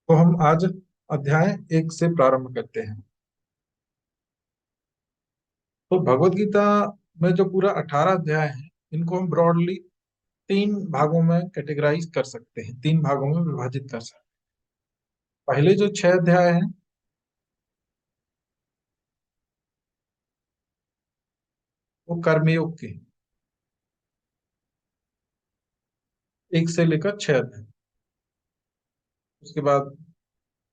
तो हम आज अध्याय 1 से प्रारंभ करते हैं। तो भगवत गीता में जो पूरा 18 अध्याय है, इनको हम ब्रॉडली 3 भागों में कैटेगराइज कर सकते हैं, 3 भागों में विभाजित कर सकते हैं। पहले जो 6 अध्याय हैं वो कर्मयोग के हैं, 1 से लेकर 6 अध्याय। उसके बाद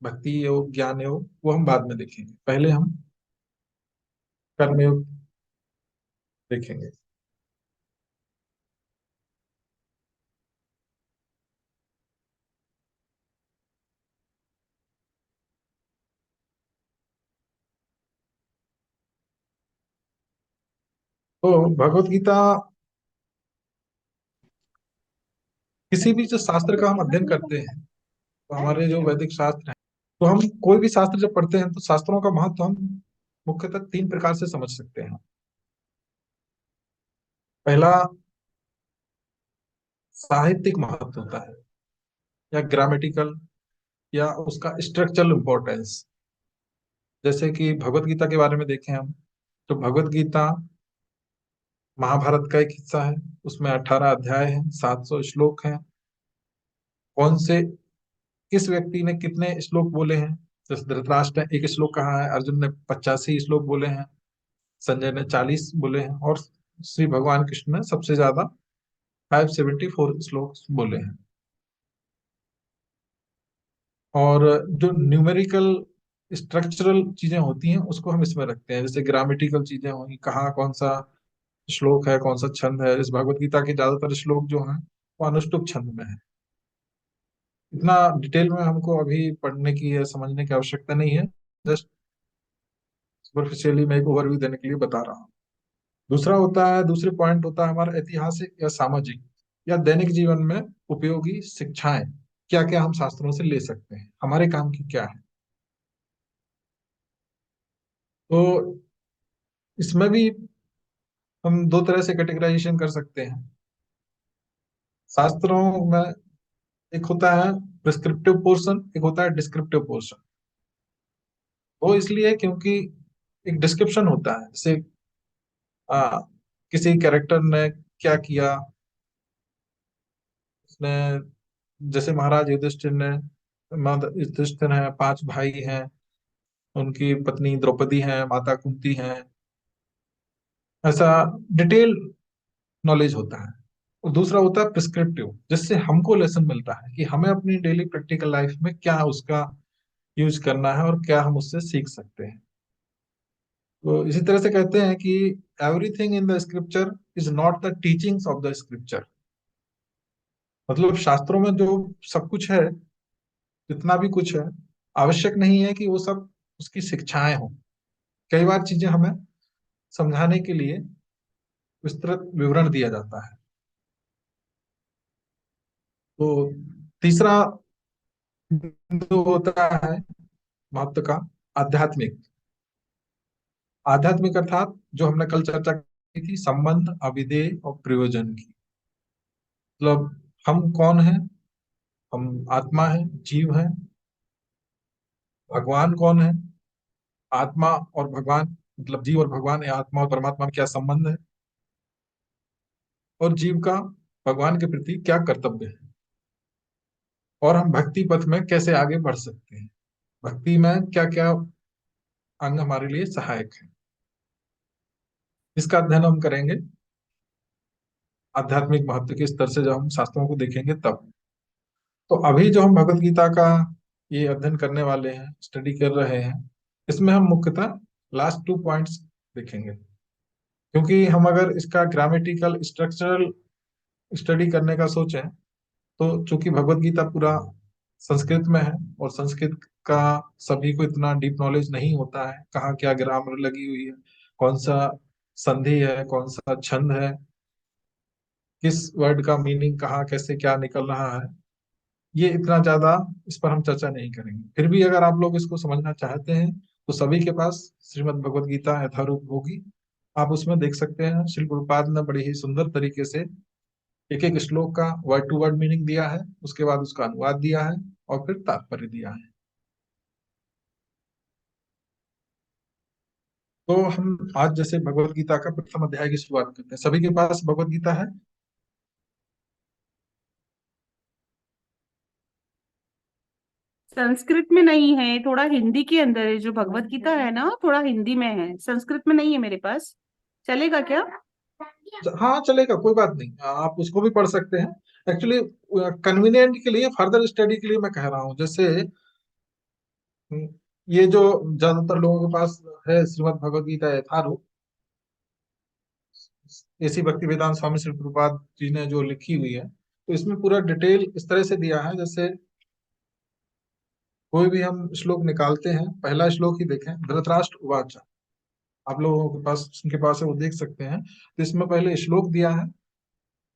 भक्ति योग, ज्ञान योग, वो हम बाद में देखेंगे। पहले हम कर्मयोग देखेंगे। तो भगवत गीता, किसी भी जो शास्त्र का हम अध्ययन करते हैं, तो हमारे जो वैदिक शास्त्र हैं, तो हम कोई भी शास्त्र जब पढ़ते हैं तो शास्त्रों का महत्व हम मुख्यतः 3 प्रकार से समझ सकते हैं। पहला, साहित्यिक महत्व होता है, या ग्रामेटिकल, या उसका स्ट्रक्चरल इंपॉर्टेंस। जैसे कि भगवत गीता के बारे में देखें हम, तो भगवत गीता महाभारत का एक हिस्सा है। उसमें 18 अध्याय हैं, 700 श्लोक हैं। कौन से, किस व्यक्ति ने कितने श्लोक बोले हैं? जैसे धृतराष्ट्र ने 1 श्लोक कहा है, अर्जुन ने 85 श्लोक बोले हैं, संजय ने 40 बोले हैं, और श्री भगवान कृष्ण ने सबसे ज्यादा 574 श्लोक बोले हैं। और जो न्यूमेरिकल स्ट्रक्चरल चीजें होती हैं उसको हम इसमें रखते हैं। जैसे ग्रामेटिकल चीजें होंगी, कहाँ कौन सा श्लोक है, कौन सा छंद है। इस भगवत गीता के ज्यादातर श्लोक जो हैं वो अनुष्टुप छंद में है। इतना डिटेल में हमको अभी पढ़ने की या समझने की आवश्यकता नहीं है। जस्ट सुपरफिशियली मैं एक ओवरव्यू देने के लिए बता रहा हूँ। दूसरे पॉइंट होता है हमारा ऐतिहासिक या सामाजिक या दैनिक जीवन में उपयोगी शिक्षाएं। क्या क्या हम शास्त्रों से ले सकते हैं, हमारे काम की क्या है। तो इसमें भी हम 2 तरह से कैटेगराइजेशन कर सकते हैं शास्त्रों में। एक होता है प्रिस्क्रिप्टिव पोर्शन, एक होता है डिस्क्रिप्टिव पोर्शन। वो इसलिए क्योंकि एक डिस्क्रिप्शन होता है, जैसे आ, किसी कैरेक्टर ने क्या किया, उसने, जैसे महाराज युधिष्ठिर ने, युधिष्ठिर है, 5 भाई हैं, उनकी पत्नी द्रौपदी है, माता कुंती है, ऐसा डिटेल नॉलेज होता है। और दूसरा होता है प्रिस्क्रिप्टिव, जिससे हमको लेसन मिलता है कि हमें अपनी डेली प्रैक्टिकल लाइफ में क्या उसका यूज करना है और क्या हम उससे सीख सकते हैं। तो इसी तरह से कहते हैं कि everything in the scripture is not the teachings of the scripture. मतलब शास्त्रों में जो सब कुछ है, जितना भी कुछ है, आवश्यक नहीं है कि वो सब उसकी शिक्षाएं हों। कई बार चीजें हमें समझाने के लिए विस्तृत विवरण दिया जाता है। तो तीसरा जो होता है महत्व का, आध्यात्मिक। आध्यात्मिक अर्थात जो हमने कल चर्चा की थी, संबंध, अविधेय और प्रयोजन की। मतलब हम कौन है, हम आत्मा है, जीव है। भगवान कौन है, आत्मा और भगवान, मतलब जीव और भगवान या आत्मा और परमात्मा में क्या संबंध है, और जीव का भगवान के प्रति क्या कर्तव्य है, और हम भक्ति पथ में कैसे आगे बढ़ सकते हैं। भक्ति में क्या क्या अंग हमारे लिए सहायक है, इसका अध्ययन हम करेंगे आध्यात्मिक महत्व के स्तर से जब हम शास्त्रों को देखेंगे तब। तो अभी जो हम भगवत गीता का ये अध्ययन करने वाले हैं, स्टडी कर रहे हैं, इसमें हम मुख्यतः लास्ट 2 पॉइंट्स देखेंगे। क्योंकि हम अगर इसका ग्रामेटिकल स्ट्रक्चरल स्टडी करने का सोचें, तो चूंकि भगवत गीता पूरा संस्कृत में है, और संस्कृत का सभी को इतना डीप नॉलेज नहीं होता है, कहाँ क्या ग्रामर लगी हुई है, कौन सा संधि है, कौन सा छंद है, किस वर्ड का मीनिंग कहाँ कैसे क्या निकल रहा है, ये इतना ज्यादा इस पर हम चर्चा नहीं करेंगे। फिर भी अगर आप लोग इसको समझना चाहते हैं तो सभी के पास श्रीमद् भगवत गीता यथारूप होगी। आप उसमें देख सकते हैं, श्री गुरुपाद ने बड़ी ही सुंदर तरीके से एक एक श्लोक का वर्ड टू वर्ड मीनिंग दिया है, उसके बाद उसका अनुवाद दिया है, और फिर तात्पर्य दिया है। तो हम आज जैसे भगवत गीता का प्रथम अध्याय की शुरुआत करते हैं। सभी के पास भगवत गीता है? संस्कृत में नहीं है, थोड़ा हिंदी के अंदर है। जो भगवत गीता है ना, थोड़ा हिंदी में है, संस्कृत में नहीं है मेरे पास। चलेगा क्या? हाँ चलेगा, कोई बात नहीं, आप उसको भी पढ़ सकते हैं। एक्चुअली कन्वीनियंट के लिए, फर्दर स्टडी के लिए मैं कह रहा हूँ। जैसे हम्म, ये जो ज्यादातर लोगों के पास है श्रीमद् भगवत गीता यथारूप, ऐसी भक्ति वेदांत स्वामी श्री प्रभुपाद जी ने जो लिखी हुई है, तो इसमें पूरा डिटेल इस तरह से दिया है। जैसे कोई भी हम श्लोक निकालते हैं, पहला श्लोक ही देखें, धृतराष्ट्र उवाच। आप लोगों के पास, उनके पास है, वो देख सकते हैं। तो इसमें पहले श्लोक दिया है,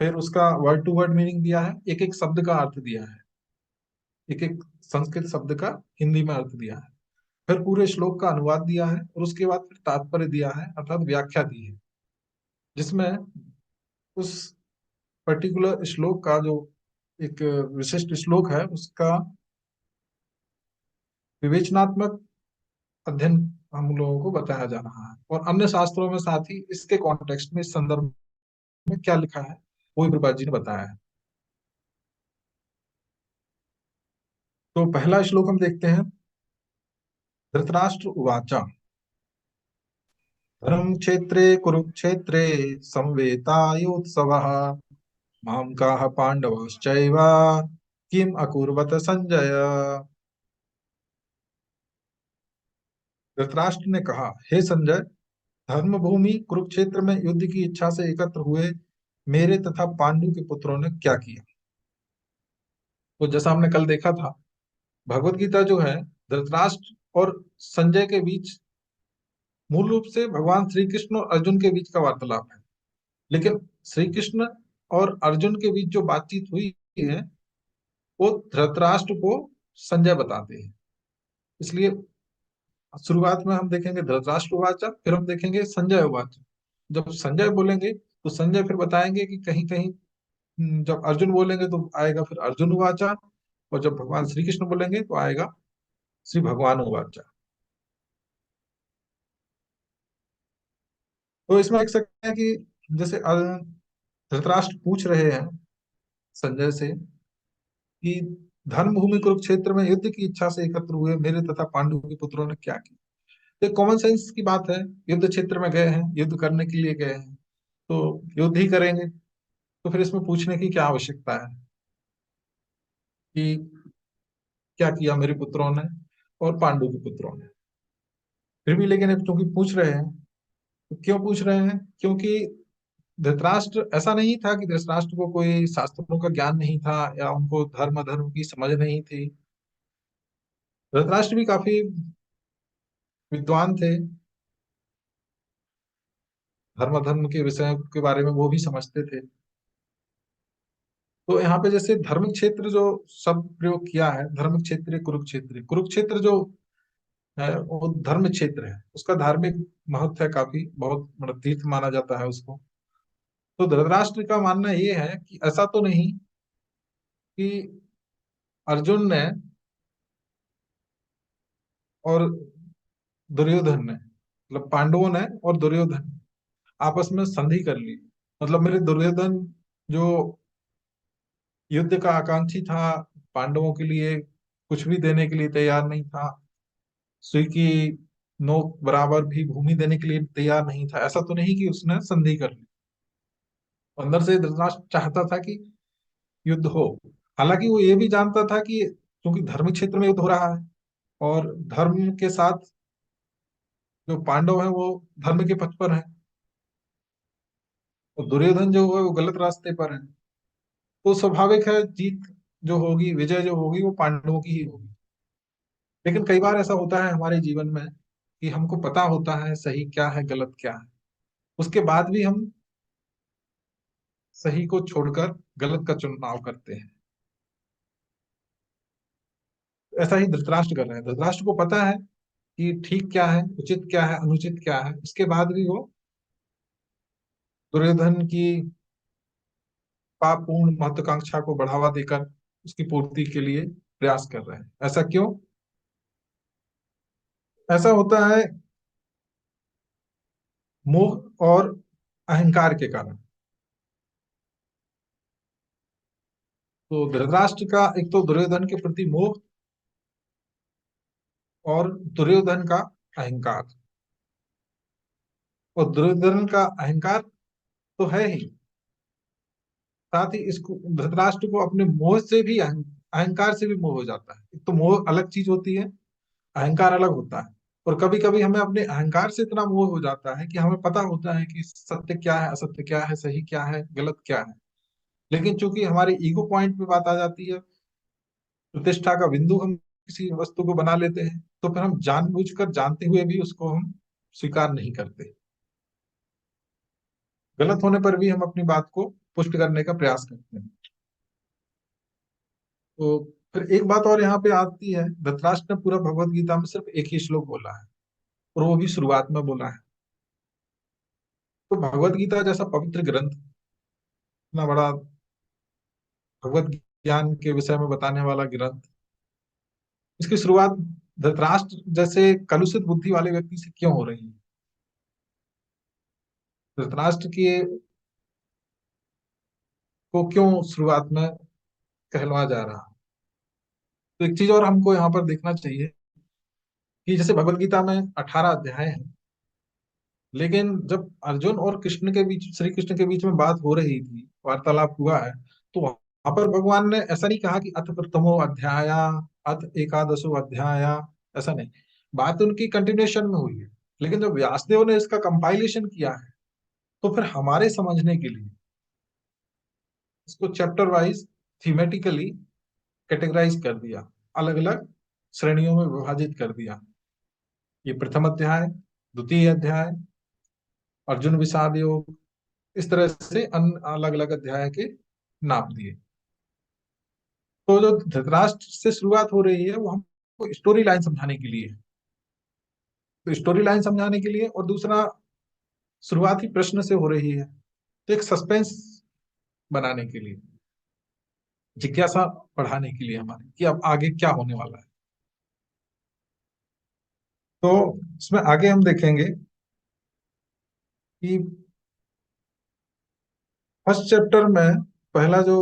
फिर उसका वर्ड टू वर्ड मीनिंग दिया है, एक एक शब्द का अर्थ दिया है, एक एक संस्कृत शब्द का हिंदी में अर्थ दिया है, फिर पूरे श्लोक का अनुवाद दिया है, और उसके बाद फिर तात्पर्य दिया है, अर्थात व्याख्या दी है, जिसमें उस पर्टिकुलर श्लोक का जो एक विशिष्ट श्लोक है उसका विवेचनात्मक अध्ययन हम लोगों को बताया जा रहा है, और अन्य शास्त्रों में साथ ही इसके कॉन्टेक्स्ट में, इस संदर्भ में क्या लिखा है वो भी प्रभुपाद जी ने बताया है। तो पहला श्लोक हम देखते हैं। धृतराष्ट्र उवाच, धर्म क्षेत्रे कुरुक्षेत्रे संवेतायोत्सवः मां काः पांडवश्चैव किम अकुर्वत संजय। धृतराष्ट्र ने कहा, हे संजय, धर्मभूमि कुरुक्षेत्र में युद्ध की इच्छा से एकत्र हुए मेरे तथा पांडु के पुत्रों ने क्या किया। तो जैसा हमने कल देखा था, भगवत गीता जो है धृतराष्ट्र और संजय के बीच मूल रूप से भगवान श्री कृष्ण और अर्जुन के बीच का वार्तालाप है। लेकिन श्री कृष्ण और अर्जुन के बीच जो बातचीत हुई है वो धृतराष्ट्र को संजय बताते हैं। इसलिए शुरुआत में हम देखेंगे धृतराष्ट्र उवाच, फिर हम देखेंगे संजय उवाच। जब संजय बोलेंगे तो संजय फिर बताएंगे कि कहीं कहीं जब अर्जुन बोलेंगे तो आएगा फिर अर्जुन उवाचा, और जब भगवान श्री कृष्ण बोलेंगे तो आएगा श्री भगवान उवाचा। तो इसमें देख सकते हैं कि जैसे धृतराष्ट्र पूछ रहे हैं संजय से कि धर्मभूमि कुरुक्षेत्र में युद्ध की इच्छा से एकत्र हुए मेरे तथा पांडु के पुत्रों ने क्या किया। तो कॉमन सेंस की बात है, युद्ध क्षेत्र में गए हैं, युद्ध करने के लिए गए हैं, तो युद्ध ही करेंगे। तो फिर इसमें पूछने की क्या आवश्यकता है कि क्या किया मेरे पुत्रों ने और पांडु के पुत्रों ने। फिर भी लेकिन अब चूंकि पूछ रहे हैं, तो क्यों पूछ रहे हैं? क्योंकि धृतराष्ट्र, ऐसा नहीं था कि धृतराष्ट्र को कोई शास्त्रों का ज्ञान नहीं था या उनको धर्म अधर्म की समझ नहीं थी। धृतराष्ट्र भी काफी विद्वान थे, धर्म अधर्म के विषय के बारे में वो भी समझते थे। तो यहाँ पे जैसे धर्म क्षेत्र जो शब्द प्रयोग किया है, धर्म क्षेत्र कुरुक्षेत्र, कुरुक्षेत्र जो है वो धर्म क्षेत्र है, उसका धार्मिक महत्व है काफी, बहुत बड़ा तीर्थ माना जाता है उसको। तो धृतराष्ट्र का मानना ये है कि ऐसा तो नहीं कि अर्जुन ने और दुर्योधन ने, मतलब पांडवों ने और दुर्योधन ने आपस में संधि कर ली। मतलब मेरे दुर्योधन जो युद्ध का आकांक्षी था, पांडवों के लिए कुछ भी देने के लिए तैयार नहीं था, सुई की नोक बराबर भी भूमि देने के लिए तैयार नहीं था, ऐसा तो नहीं कि उसने संधि कर ली। अंदर से धृतराष्ट्र चाहता था कि युद्ध हो। हालांकि वो ये भी जानता था कि क्योंकि धर्म क्षेत्र में युद्ध हो रहा है, और धर्म के साथ जो पांडव हैं वो धर्म के पथ पर हैं, और दुर्योधन जो है वो गलत रास्ते पर है। तो स्वाभाविक है जीत जो होगी, विजय जो होगी वो पांडवों की ही होगी। लेकिन कई बार ऐसा होता है हमारे जीवन में कि हमको पता होता है सही क्या है गलत क्या है, उसके बाद भी हम सही को छोड़कर गलत का चुनाव करते हैं। ऐसा ही धृतराष्ट्र कर रहे हैं। धृतराष्ट्र को पता है कि ठीक क्या है, उचित क्या है, अनुचित क्या है, उसके बाद भी वो दुर्योधन की पापपूर्ण महत्वाकांक्षा को बढ़ावा देकर उसकी पूर्ति के लिए प्रयास कर रहे हैं। ऐसा क्यों? ऐसा होता है मोह और अहंकार के कारण। तो धृतराष्ट्र का एक तो दुर्योधन के प्रति मोह और दुर्योधन का अहंकार। और दुर्योधन का अहंकार तो है ही, साथ ही इसको धृतराष्ट्र को अपने मोह से भी अहंकार से भी मोह हो जाता है। एक तो मोह अलग चीज होती है, अहंकार अलग होता है। और कभी कभी हमें अपने अहंकार से इतना मोह हो जाता है कि हमें पता होता है कि सत्य क्या है, असत्य क्या है, सही क्या है, गलत क्या है। लेकिन चूंकि हमारे ईगो पॉइंट पे बात आ जाती है, प्रतिष्ठा का बिंदु हम किसी वस्तु को बना लेते हैं, तो फिर हम जानबूझकर जानते हुए भी उसको हम स्वीकार नहीं करते। गलत होने पर भी हम अपनी बात को पुष्ट करने का प्रयास करते हैं। तो फिर एक बात और यहाँ पे आती है, धृतराष्ट्र ने पूरा भगवत गीता में सिर्फ एक ही श्लोक बोला है, और वो भी शुरुआत में बोला है। तो भगवत गीता जैसा पवित्र ग्रंथ, इतना बड़ा भगवत ज्ञान के विषय में बताने वाला ग्रंथ, इसकी शुरुआत धृतराष्ट्र जैसे कलुषित बुद्धि वाले व्यक्ति से क्यों हो रही है? धृतराष्ट्र की को क्यों शुरुआत में कहलवा जा रहा है? तो एक चीज और हमको यहाँ पर देखना चाहिए कि जैसे भगवत गीता में 18 अध्याय हैं, लेकिन जब अर्जुन और कृष्ण के बीच, श्री कृष्ण के बीच में बात हो रही थी, वार्तालाप हुआ है, तो वहां पर भगवान ने ऐसा नहीं कहा कि अथ प्रथमो अध्याय, अथ एकादशो अध्याय। ऐसा नहीं, बात उनकी कंटिन्यूएशन में हुई है। लेकिन जब व्यासदेव ने इसका कंपाइलेशन किया है, तो फिर हमारे समझने के लिए इसको चैप्टर वाइज थीमेटिकली कैटेगराइज कर दिया, अलग अलग श्रेणियों में विभाजित कर दिया। ये प्रथम अध्याय, द्वितीय अध्याय, अर्जुन विषाद योग, इस तरह से अलग अलग अध्याय के नाम दिए। तो जो धृतराष्ट्र से शुरुआत हो रही है वो हमको स्टोरी लाइन समझाने के लिए है। तो स्टोरी लाइन समझाने के लिए, और दूसरा शुरुआती प्रश्न से हो रही है, तो एक सस्पेंस बनाने के लिए, जिज्ञासा बढ़ाने के लिए हमारी, कि अब आगे क्या होने वाला है। तो इसमें आगे हम देखेंगे कि फर्स्ट चैप्टर में पहला जो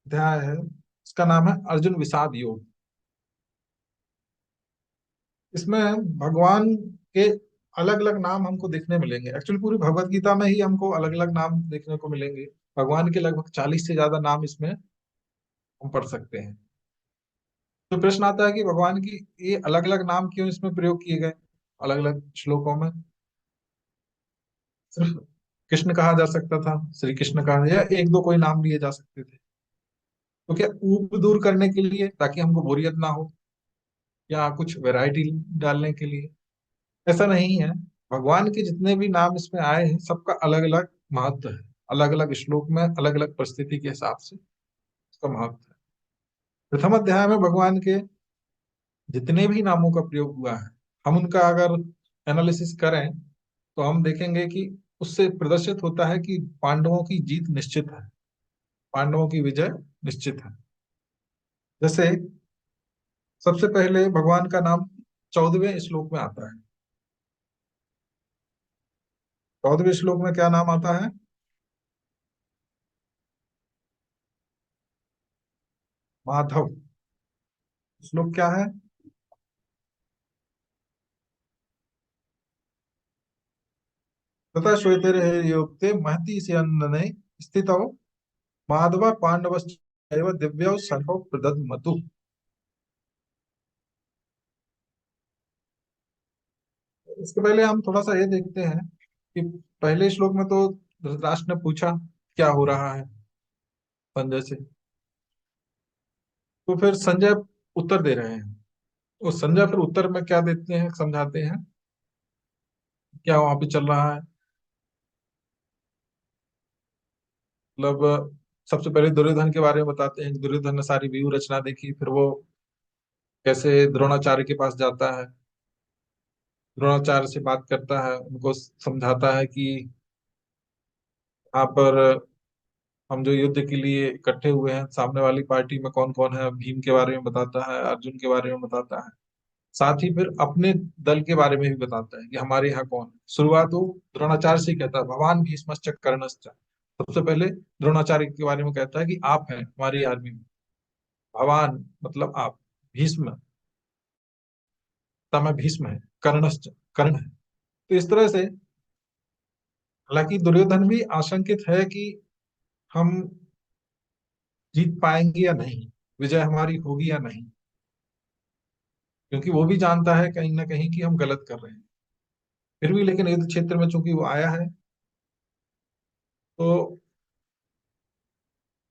अध्याय है, इसका नाम है अर्जुन विषाद योग। इसमें भगवान के अलग अलग नाम हमको देखने मिलेंगे। एक्चुअली पूरी भगवत गीता में ही हमको अलग अलग नाम देखने को मिलेंगे। भगवान के लगभग 40 से ज्यादा नाम इसमें हम पढ़ सकते हैं। तो प्रश्न आता है कि भगवान की ये अलग अलग नाम क्यों इसमें प्रयोग किए गए अलग अलग श्लोकों में? सिर्फ कृष्ण कहा जा सकता था, श्री कृष्ण कहा, या एक दो कोई नाम लिए जा सकते थे? तो क्या ऊब दूर करने के लिए, ताकि हमको बोरियत ना हो, या कुछ वैरायटी डालने के लिए? ऐसा नहीं है। भगवान के जितने भी नाम इसमें आए हैं, सबका अलग अलग महत्व है। अलग अलग श्लोक में अलग अलग परिस्थिति के हिसाब से उसका महत्व है। प्रथम अध्याय में भगवान के जितने भी नामों का प्रयोग हुआ है, हम उनका अगर एनालिसिस करें, तो हम देखेंगे कि उससे प्रदर्शित होता है कि पांडवों की जीत निश्चित है, पांडवों की विजय निश्चित है। जैसे सबसे पहले भगवान का नाम 14वें श्लोक में आता है। 14वें श्लोक में क्या नाम आता है? माधव। श्लोक क्या है? तथा श्वेतैर्योक्ते महति से अन्नने स्थितौ माधव पांडवश्चैव दिव्यौ सर्वौ प्रदद्मतु। इसके पहले हम थोड़ा सा ये देखते हैं कि पहले श्लोक में तो धृतराष्ट्र ने पूछा क्या हो रहा है संजय से। तो फिर संजय उत्तर दे रहे हैं। और संजय फिर उत्तर में क्या देते हैं, समझाते हैं क्या वहां पे चल रहा है। मतलब सबसे पहले दुर्योधन के बारे में बताते हैं। दुर्योधन ने सारी व्यूह रचना देखी, फिर वो कैसे द्रोणाचार्य के पास जाता है, द्रोणाचार्य से बात करता है, उनको समझाता है कि यहाँ पर हम जो युद्ध के लिए इकट्ठे हुए हैं, सामने वाली पार्टी में कौन कौन है, भीम के बारे में बताता है, अर्जुन के बारे में बताता है। साथ ही फिर अपने दल के बारे में भी बताता है कि हमारे यहाँ कौन है। शुरुआत वो द्रोणाचार्य से ही कहता है, भगवान भीष्मश्च कर्णश्च। सबसे पहले द्रोणाचार्य के बारे में कहता है कि आप हैं हमारी आर्मी में। भगवान मतलब आप, भीष्म, समय भीष्म है, कर्णश्च, कर्ण है। तो इस तरह से, हालांकि दुर्योधन भी आशंकित है कि हम जीत पाएंगे या नहीं, विजय हमारी होगी या नहीं, क्योंकि वो भी जानता है कहीं ना कहीं कि हम गलत कर रहे हैं। फिर भी लेकिन युद्ध क्षेत्र में चूंकि वो आया है, तो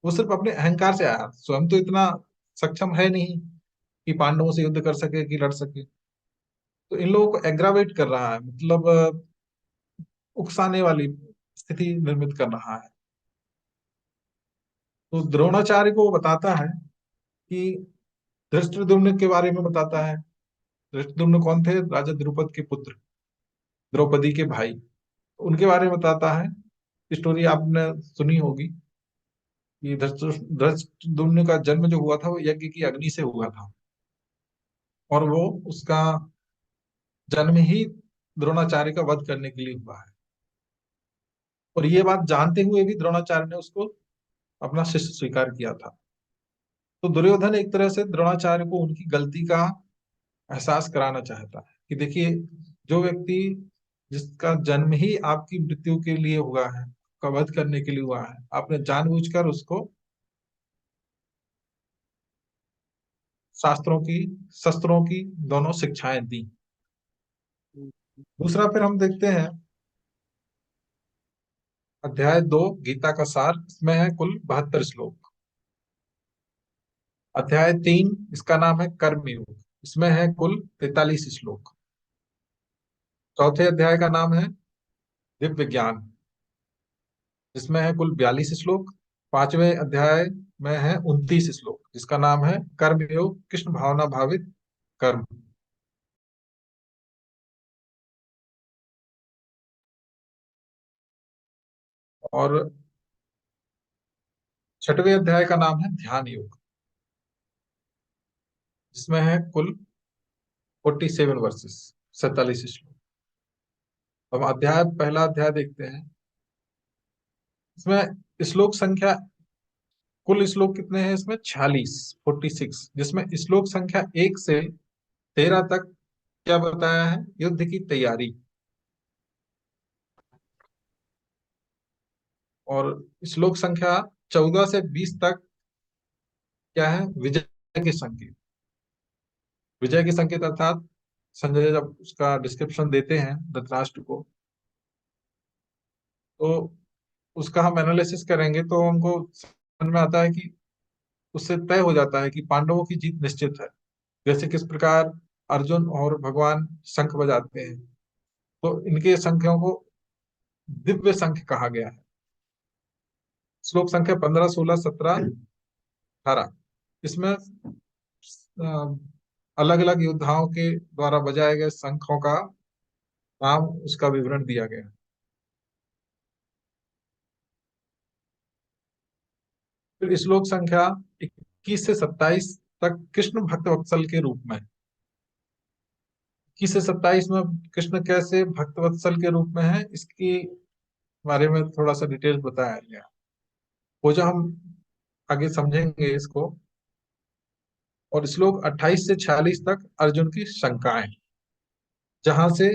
वो सिर्फ अपने अहंकार से आया, स्वयं तो इतना सक्षम है नहीं कि पांडवों से युद्ध कर सके, कि लड़ सके। तो इन लोगों को एग्रावेट कर रहा है, मतलब उकसाने वाली स्थिति निर्मित कर रहा है। तो द्रोणाचार्य को वो बताता है कि धृष्टद्युम्न के बारे में बताता है। धृष्टद्युम्न कौन थे? राजा द्रुपद के पुत्र, द्रौपदी के भाई। उनके बारे में बताता है। स्टोरी आपने सुनी होगी कि धृष्टद्युम्न का जन्म जो हुआ था वो यज्ञ की अग्नि से हुआ था, और वो उसका जन्म ही द्रोणाचार्य का वध करने के लिए हुआ है। और ये बात जानते हुए भी द्रोणाचार्य ने उसको अपना शिष्य स्वीकार किया था। तो दुर्योधन एक तरह से द्रोणाचार्य को उनकी गलती का एहसास कराना चाहता है कि देखिए, जो व्यक्ति जिसका जन्म ही आपकी मृत्यु के लिए हुआ है, का वध करने के लिए हुआ है, आपने जानबूझकर उसको शास्त्रों की, शस्त्रों की दोनों शिक्षाएं दी। दूसरा फिर हम देखते हैं अध्याय 2, गीता का सार। इसमें है कुल 72 श्लोक। अध्याय 3, इसका नाम है कर्मयोग। इसमें है कुल 43 श्लोक। चौथे अध्याय का नाम है दिव्य ज्ञान, जिसमें है कुल 42 श्लोक। पांचवें अध्याय में है 29 श्लोक, जिसका नाम है कर्मयोग, कृष्ण भावना भावित कर्म। और छठवें अध्याय का नाम है ध्यान योग, जिसमें है कुल 47 वर्सेस, 47 श्लोक। अब पहला अध्याय देखते हैं। इसमें श्लोक संख्या, कुल श्लोक कितने हैं इसमें? 46, जिसमें श्लोक संख्या 1 से 13 तक क्या बताया है? युद्ध की तैयारी। और श्लोक संख्या 14 से 20 तक क्या है? विजय के संकेत। विजय के संकेत अर्थात संजय जब उसका डिस्क्रिप्शन देते हैं धृतराष्ट्र को, तो उसका हम एनालिसिस करेंगे तो हमको समझ में आता है कि उससे तय हो जाता है कि पांडवों की जीत निश्चित है। जैसे किस प्रकार अर्जुन और भगवान शंख बजाते हैं, तो इनके शंखों को दिव्य शंख कहा गया है। श्लोक संख्या 15, 16, 17, 18, इसमें अलग अलग योद्धाओं के द्वारा बजाए गए शंखों का नाम, उसका विवरण दिया गया है। फिर श्लोक संख्या 21 से 27 तक कृष्ण भक्त वत्सल के रूप में। 21 से 27 में कृष्ण कैसे भक्त वत्सल के रूप में है, इसके बारे में थोड़ा सा डिटेल बताया गया। वो जो हम आगे समझेंगे इसको। और श्लोक 28 से 46 तक अर्जुन की शंकाएं, जहां से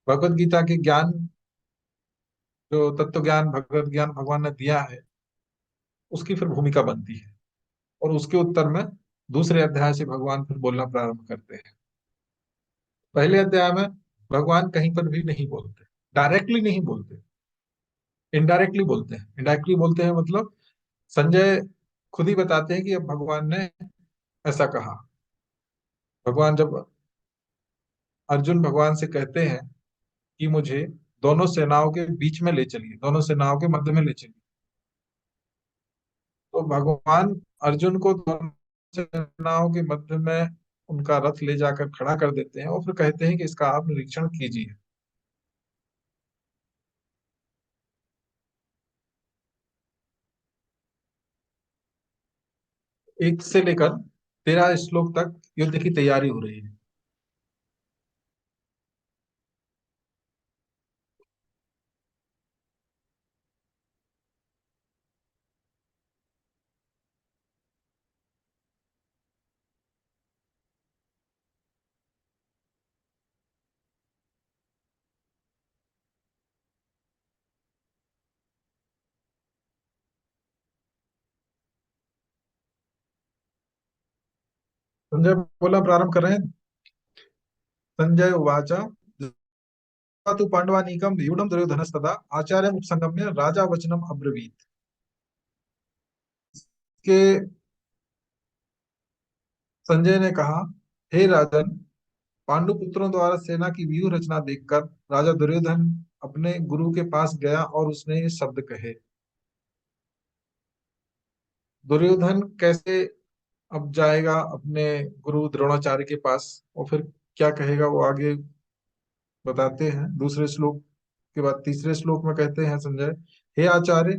भगवत गीता के ज्ञान, जो तत्व ज्ञान, भगवत ज्ञान भगवान ने दिया है, उसकी फिर भूमिका बनती है। और उसके उत्तर में दूसरे अध्याय से भगवान फिर बोलना प्रारंभ करते हैं। पहले अध्याय में भगवान कहीं पर भी नहीं बोलते, डायरेक्टली नहीं बोलते, इनडायरेक्टली बोलते हैं। इनडायरेक्टली बोलते हैं मतलब संजय खुद ही बताते हैं कि अब भगवान ने ऐसा कहा। भगवान जब, अर्जुन भगवान से कहते हैं कि मुझे दोनों सेनाओं के बीच में ले चलिए, दोनों सेनाओं के मध्य में ले चलिए, तो भगवान अर्जुन को दोनों सेनाओं के मध्य में उनका रथ ले जाकर खड़ा कर देते हैं, और फिर कहते हैं कि इसका आप निरीक्षण कीजिए। 1 से लेकर 13 श्लोक तक युद्ध की तैयारी हो रही है। संजय बोला, प्रारंभ कर रहे हैं। संजय उवाच, तु पांडवानीकम व्यूढ़म दुर्योधनस्तदा आचार्य उपसंगम्य राजा वचनम अब्रवीत। के संजय ने कहा, हे राजन, पांडुपुत्रों द्वारा सेना की व्यूह रचना देखकर राजा दुर्योधन अपने गुरु के पास गया और उसने ये शब्द कहे। दुर्योधन कैसे अब जाएगा अपने गुरु द्रोणाचार्य के पास, और फिर क्या कहेगा वो आगे बताते हैं। दूसरे श्लोक के बाद तीसरे श्लोक में कहते हैं संजय, हे आचार्य।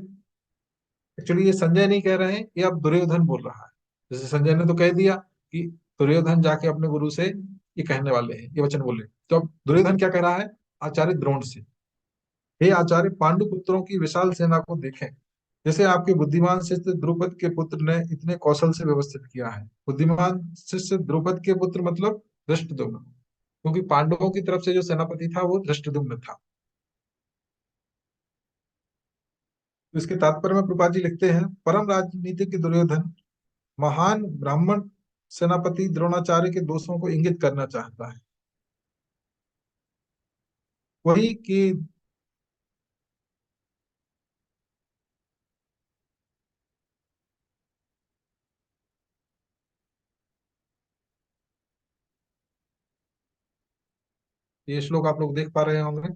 एक्चुअली ये संजय नहीं कह रहे हैं, ये अब दुर्योधन बोल रहा है। जैसे संजय ने तो कह दिया कि दुर्योधन जाके अपने गुरु से ये कहने वाले हैं, ये वचन बोले, तो अब दुर्योधन क्या कह रहा है आचार्य द्रोण से। हे आचार्य, पांडु पुत्रों की विशाल सेना को देखें। जैसे आपके बुद्धिमान शिष्य द्रुपद के पुत्र ने इतने कौशल से व्यवस्थित किया है। बुद्धिमान शिष्य द्रुपद के पुत्र मतलब धृष्टद्युम्न, क्योंकि पांडवों की तरफ से जो सेनापति था वो धृष्टद्युम्न था। तो इसके तात्पर्य में प्रभुपाद जी लिखते हैं, परम राजनीतिज्ञ दुर्योधन महान ब्राह्मण सेनापति द्रोणाचार्य के दोषों को इंगित करना चाहता है। वही कि ये श्लोक आप लोग देख पा रहे होंगे।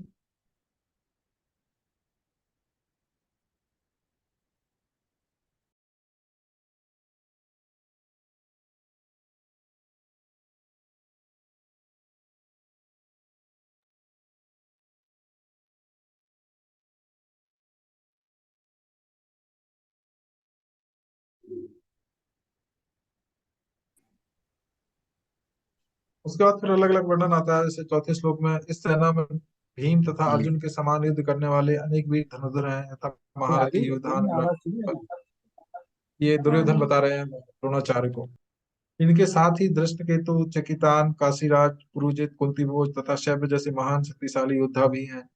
उसके बाद फिर अलग अलग वर्णन आता है। जैसे चौथे श्लोक में, इस सेना में भीम तथा अर्जुन के समान युद्ध करने वाले अनेक वीर धनुर्धर हैं तथा महारथी योद्धा ये दुर्योधन बता रहे हैं द्रोणाचार्य को। इनके साथ ही धृष्टकेतु, चकितान, काशीराज, पुरुजित, कुंतीभोज तथा शैब्य जैसे महान शक्तिशाली योद्धा भी हैं।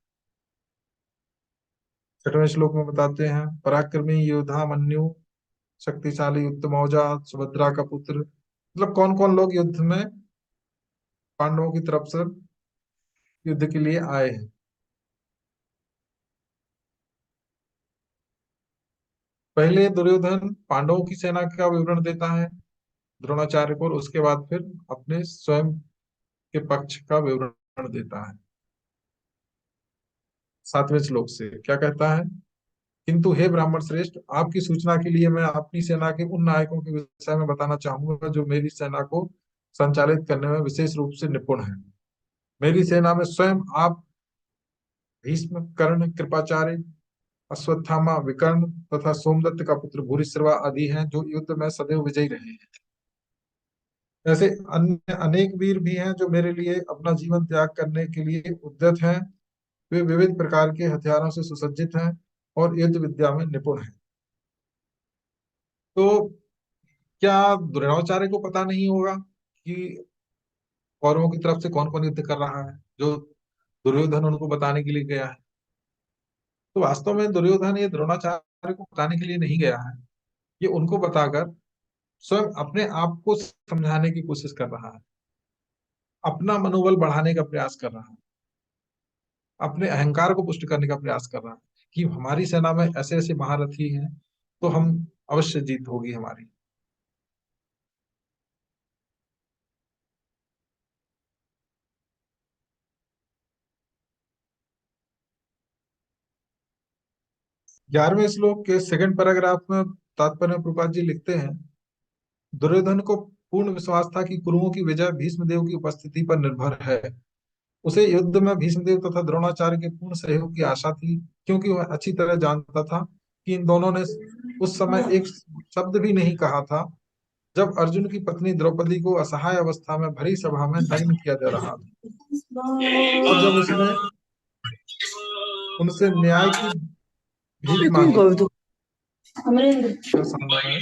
छठवें श्लोक में बताते हैं, पराक्रमी योद्धा मन्यु, शक्तिशाली उत्तमौजा, सुभद्रा का पुत्र। मतलब कौन कौन लोग युद्ध में पांडवों की तरफ से युद्ध के लिए आए हैं। पहले दुर्योधन पांडवों की सेना का विवरण देता है द्रोणाचार्य को, और उसके बाद फिर अपने स्वयं के पक्ष का विवरण देता है। 7वें श्लोक से क्या कहता है, किंतु हे ब्राह्मण श्रेष्ठ, आपकी सूचना के लिए मैं अपनी सेना के उन नायकों के विषय में बताना चाहूंगा जो मेरी सेना को संचालित करने में विशेष रूप से निपुण है। मेरी सेना में स्वयं आप, भीष्म, कर्ण, कृपाचार्य, अश्वत्थामा, विकर्ण तथा सोमदत्त का पुत्र भूरिश्रवा आदि हैं जो युद्ध में सदैव विजयी रहे हैं। ऐसे अन्य अनेक वीर भी हैं जो मेरे लिए अपना जीवन त्याग करने के लिए उद्यत हैं। वे विविध प्रकार के हथियारों से सुसज्जित हैं और युद्ध विद्या में निपुण हैं। तो क्या द्रोणाचार्य को पता नहीं होगा कि कौरवों की तरफ से कौन कौन युद्ध कर रहा है, जो दुर्योधन उनको बताने के लिए गया है? तो वास्तव में दुर्योधन ये द्रोणाचार्य को बताने के लिए नहीं गया है, ये उनको बताकर स्वयं अपने आप को समझाने की कोशिश कर रहा है, अपना मनोबल बढ़ाने का प्रयास कर रहा है, अपने अहंकार को पुष्ट करने का प्रयास कर रहा है कि हमारी सेना में ऐसे ऐसे महारथी हैं, तो हम अवश्य जीत होगी हमारी। 11वें श्लोक के सेकंड पैराग्राफ में तात्पर्य में प्रभुपाद जी लिखते हैं, दुर्योधन को पूर्ण विश्वास था कि कुरुओं की विजय भीष्मदेव की उपस्थिति पर निर्भर है। उसे युद्ध में भीष्मदेव तथा द्रोणाचार्य के पूर्ण सहयोग की आशा थी, क्योंकि वह अच्छी तरह जानता था कि इन दोनों ने उस समय एक शब्द भी नहीं कहा था जब अर्जुन की पत्नी द्रौपदी को असहाय अवस्था में भरी सभा में नग्न किया जा रहा था, और जब उसने उनसे न्याय की भीख मांगी Concordo. का सामने में,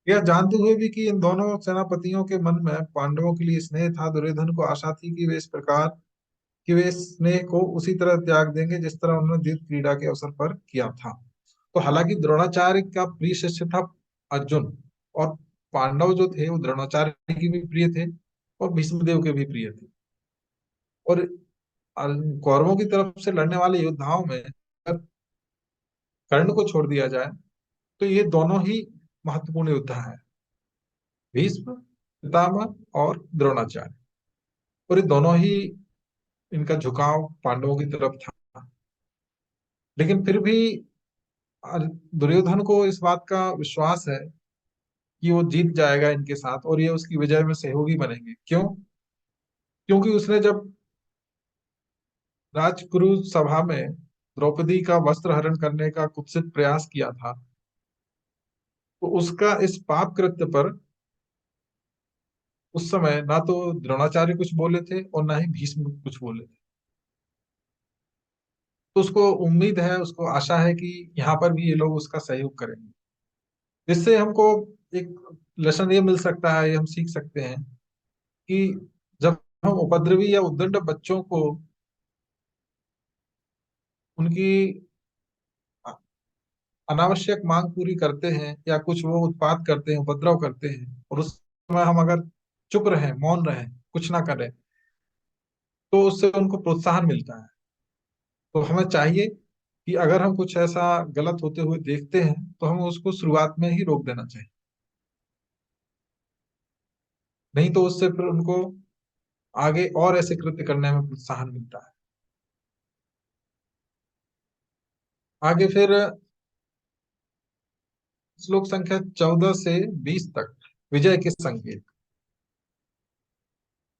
यह जानते हुए भी कि इन दोनों सेनापतियों के मन में पांडवों के लिए स्नेह था, दुर्योधन को आशा थी कि वे स्नेह को उसी तरह त्याग देंगे जिस तरह उन्होंने युद्ध क्रीड़ा के अवसर पर किया था। तो हालांकि द्रोणाचार्य का प्रिय शिष्य था अर्जुन, और पांडव जो थे वो द्रोणाचार्य की भी प्रिय थे और भीष्मदेव के भी प्रिय थे। और कौरवों की तरफ से लड़ने वाले योद्धाओं में अगर कर्ण को छोड़ दिया जाए तो ये दोनों ही महत्वपूर्ण योद्धा है, भीष्म पितामह और द्रोणाचार्य। और ये दोनों ही, इनका झुकाव पांडवों की तरफ था। लेकिन फिर भी दुर्योधन को इस बात का विश्वास है कि वो जीत जाएगा इनके साथ और ये उसकी विजय में सहयोगी बनेंगे। क्यों? क्योंकि उसने जब राजकुरु सभा में द्रौपदी का वस्त्र हरण करने का कुत्सित प्रयास किया था, तो उसका इस पाप कृत्य पर उस समय ना तो द्रोणाचार्य कुछ बोले थे और ना ही भीष्म कुछ बोले थे। तो उसको उम्मीद है, उसको आशा है कि यहाँ पर भी ये लोग उसका सहयोग करेंगे। इससे हमको एक लेसन ये मिल सकता है, ये हम सीख सकते हैं कि जब हम उपद्रवी या उद्दंड बच्चों को उनकी अनावश्यक मांग पूरी करते हैं या कुछ वो उत्पात करते हैं, उपद्रव करते हैं, और उस समय हम अगर चुप रहें, मौन रहें, कुछ ना करें, तो उससे उनको प्रोत्साहन मिलता है। तो हमें चाहिए कि अगर हम कुछ ऐसा गलत होते हुए देखते हैं तो हमें उसको शुरुआत में ही रोक देना चाहिए, नहीं तो उससे फिर उनको आगे और ऐसे कृत्य करने में प्रोत्साहन मिलता है। आगे फिर श्लोक संख्या 14 से 20 तक विजय के संकेत।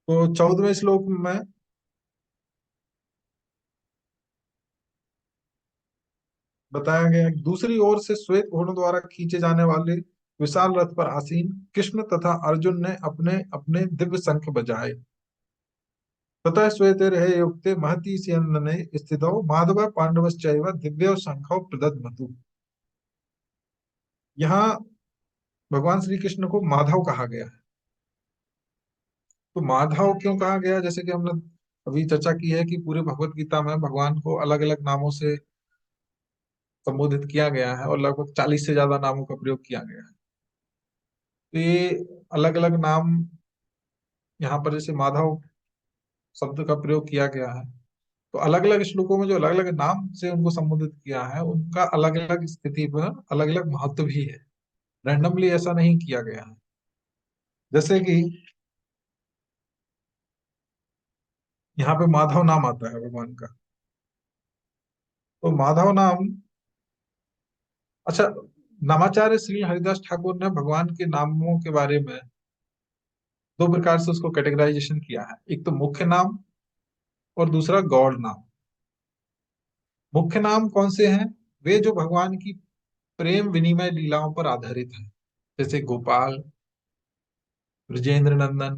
तो 14वें श्लोक में बताया गया कि दूसरी ओर से श्वेत घोड़ों द्वारा खींचे जाने वाले विशाल रथ पर आसीन कृष्ण तथा अर्जुन ने अपने अपने दिव्य शंख बजाए। तथा श्वेते रहे युक्ते महती स्यन्दने स्थितौ माधव पांडवश्चैव दिव्य शंखौ प्रदद्मतु। यहाँ भगवान श्री कृष्ण को माधव कहा गया है। तो माधव क्यों कहा गया? जैसे कि हमने अभी चर्चा की है कि पूरे भगवत गीता में भगवान को अलग अलग नामों से संबोधित किया गया है और लगभग 40 से ज्यादा नामों का प्रयोग किया गया है। तो ये अलग अलग नाम यहाँ पर जैसे माधव शब्द का प्रयोग किया गया है, तो अलग अलग श्लोकों में जो अलग अलग नाम से उनको संबोधित किया है उनका अलग अलग स्थिति पर अलग अलग महत्व भी है। रैंडमली ऐसा नहीं किया गया है। जैसे कि यहाँ पे माधव नाम आता है भगवान का, तो माधव नाम, अच्छा, नामाचार्य श्री हरिदास ठाकुर ने भगवान के नामों के बारे में दो प्रकार से उसको कैटेगराइजेशन किया है। एक तो मुख्य नाम और दूसरा गौड़ नाम। मुख्य नाम कौन से हैं? वे जो भगवान की प्रेम विनिमय लीलाओं पर आधारित हैं, जैसे गोपाल, ब्रजेंद्र नंदन,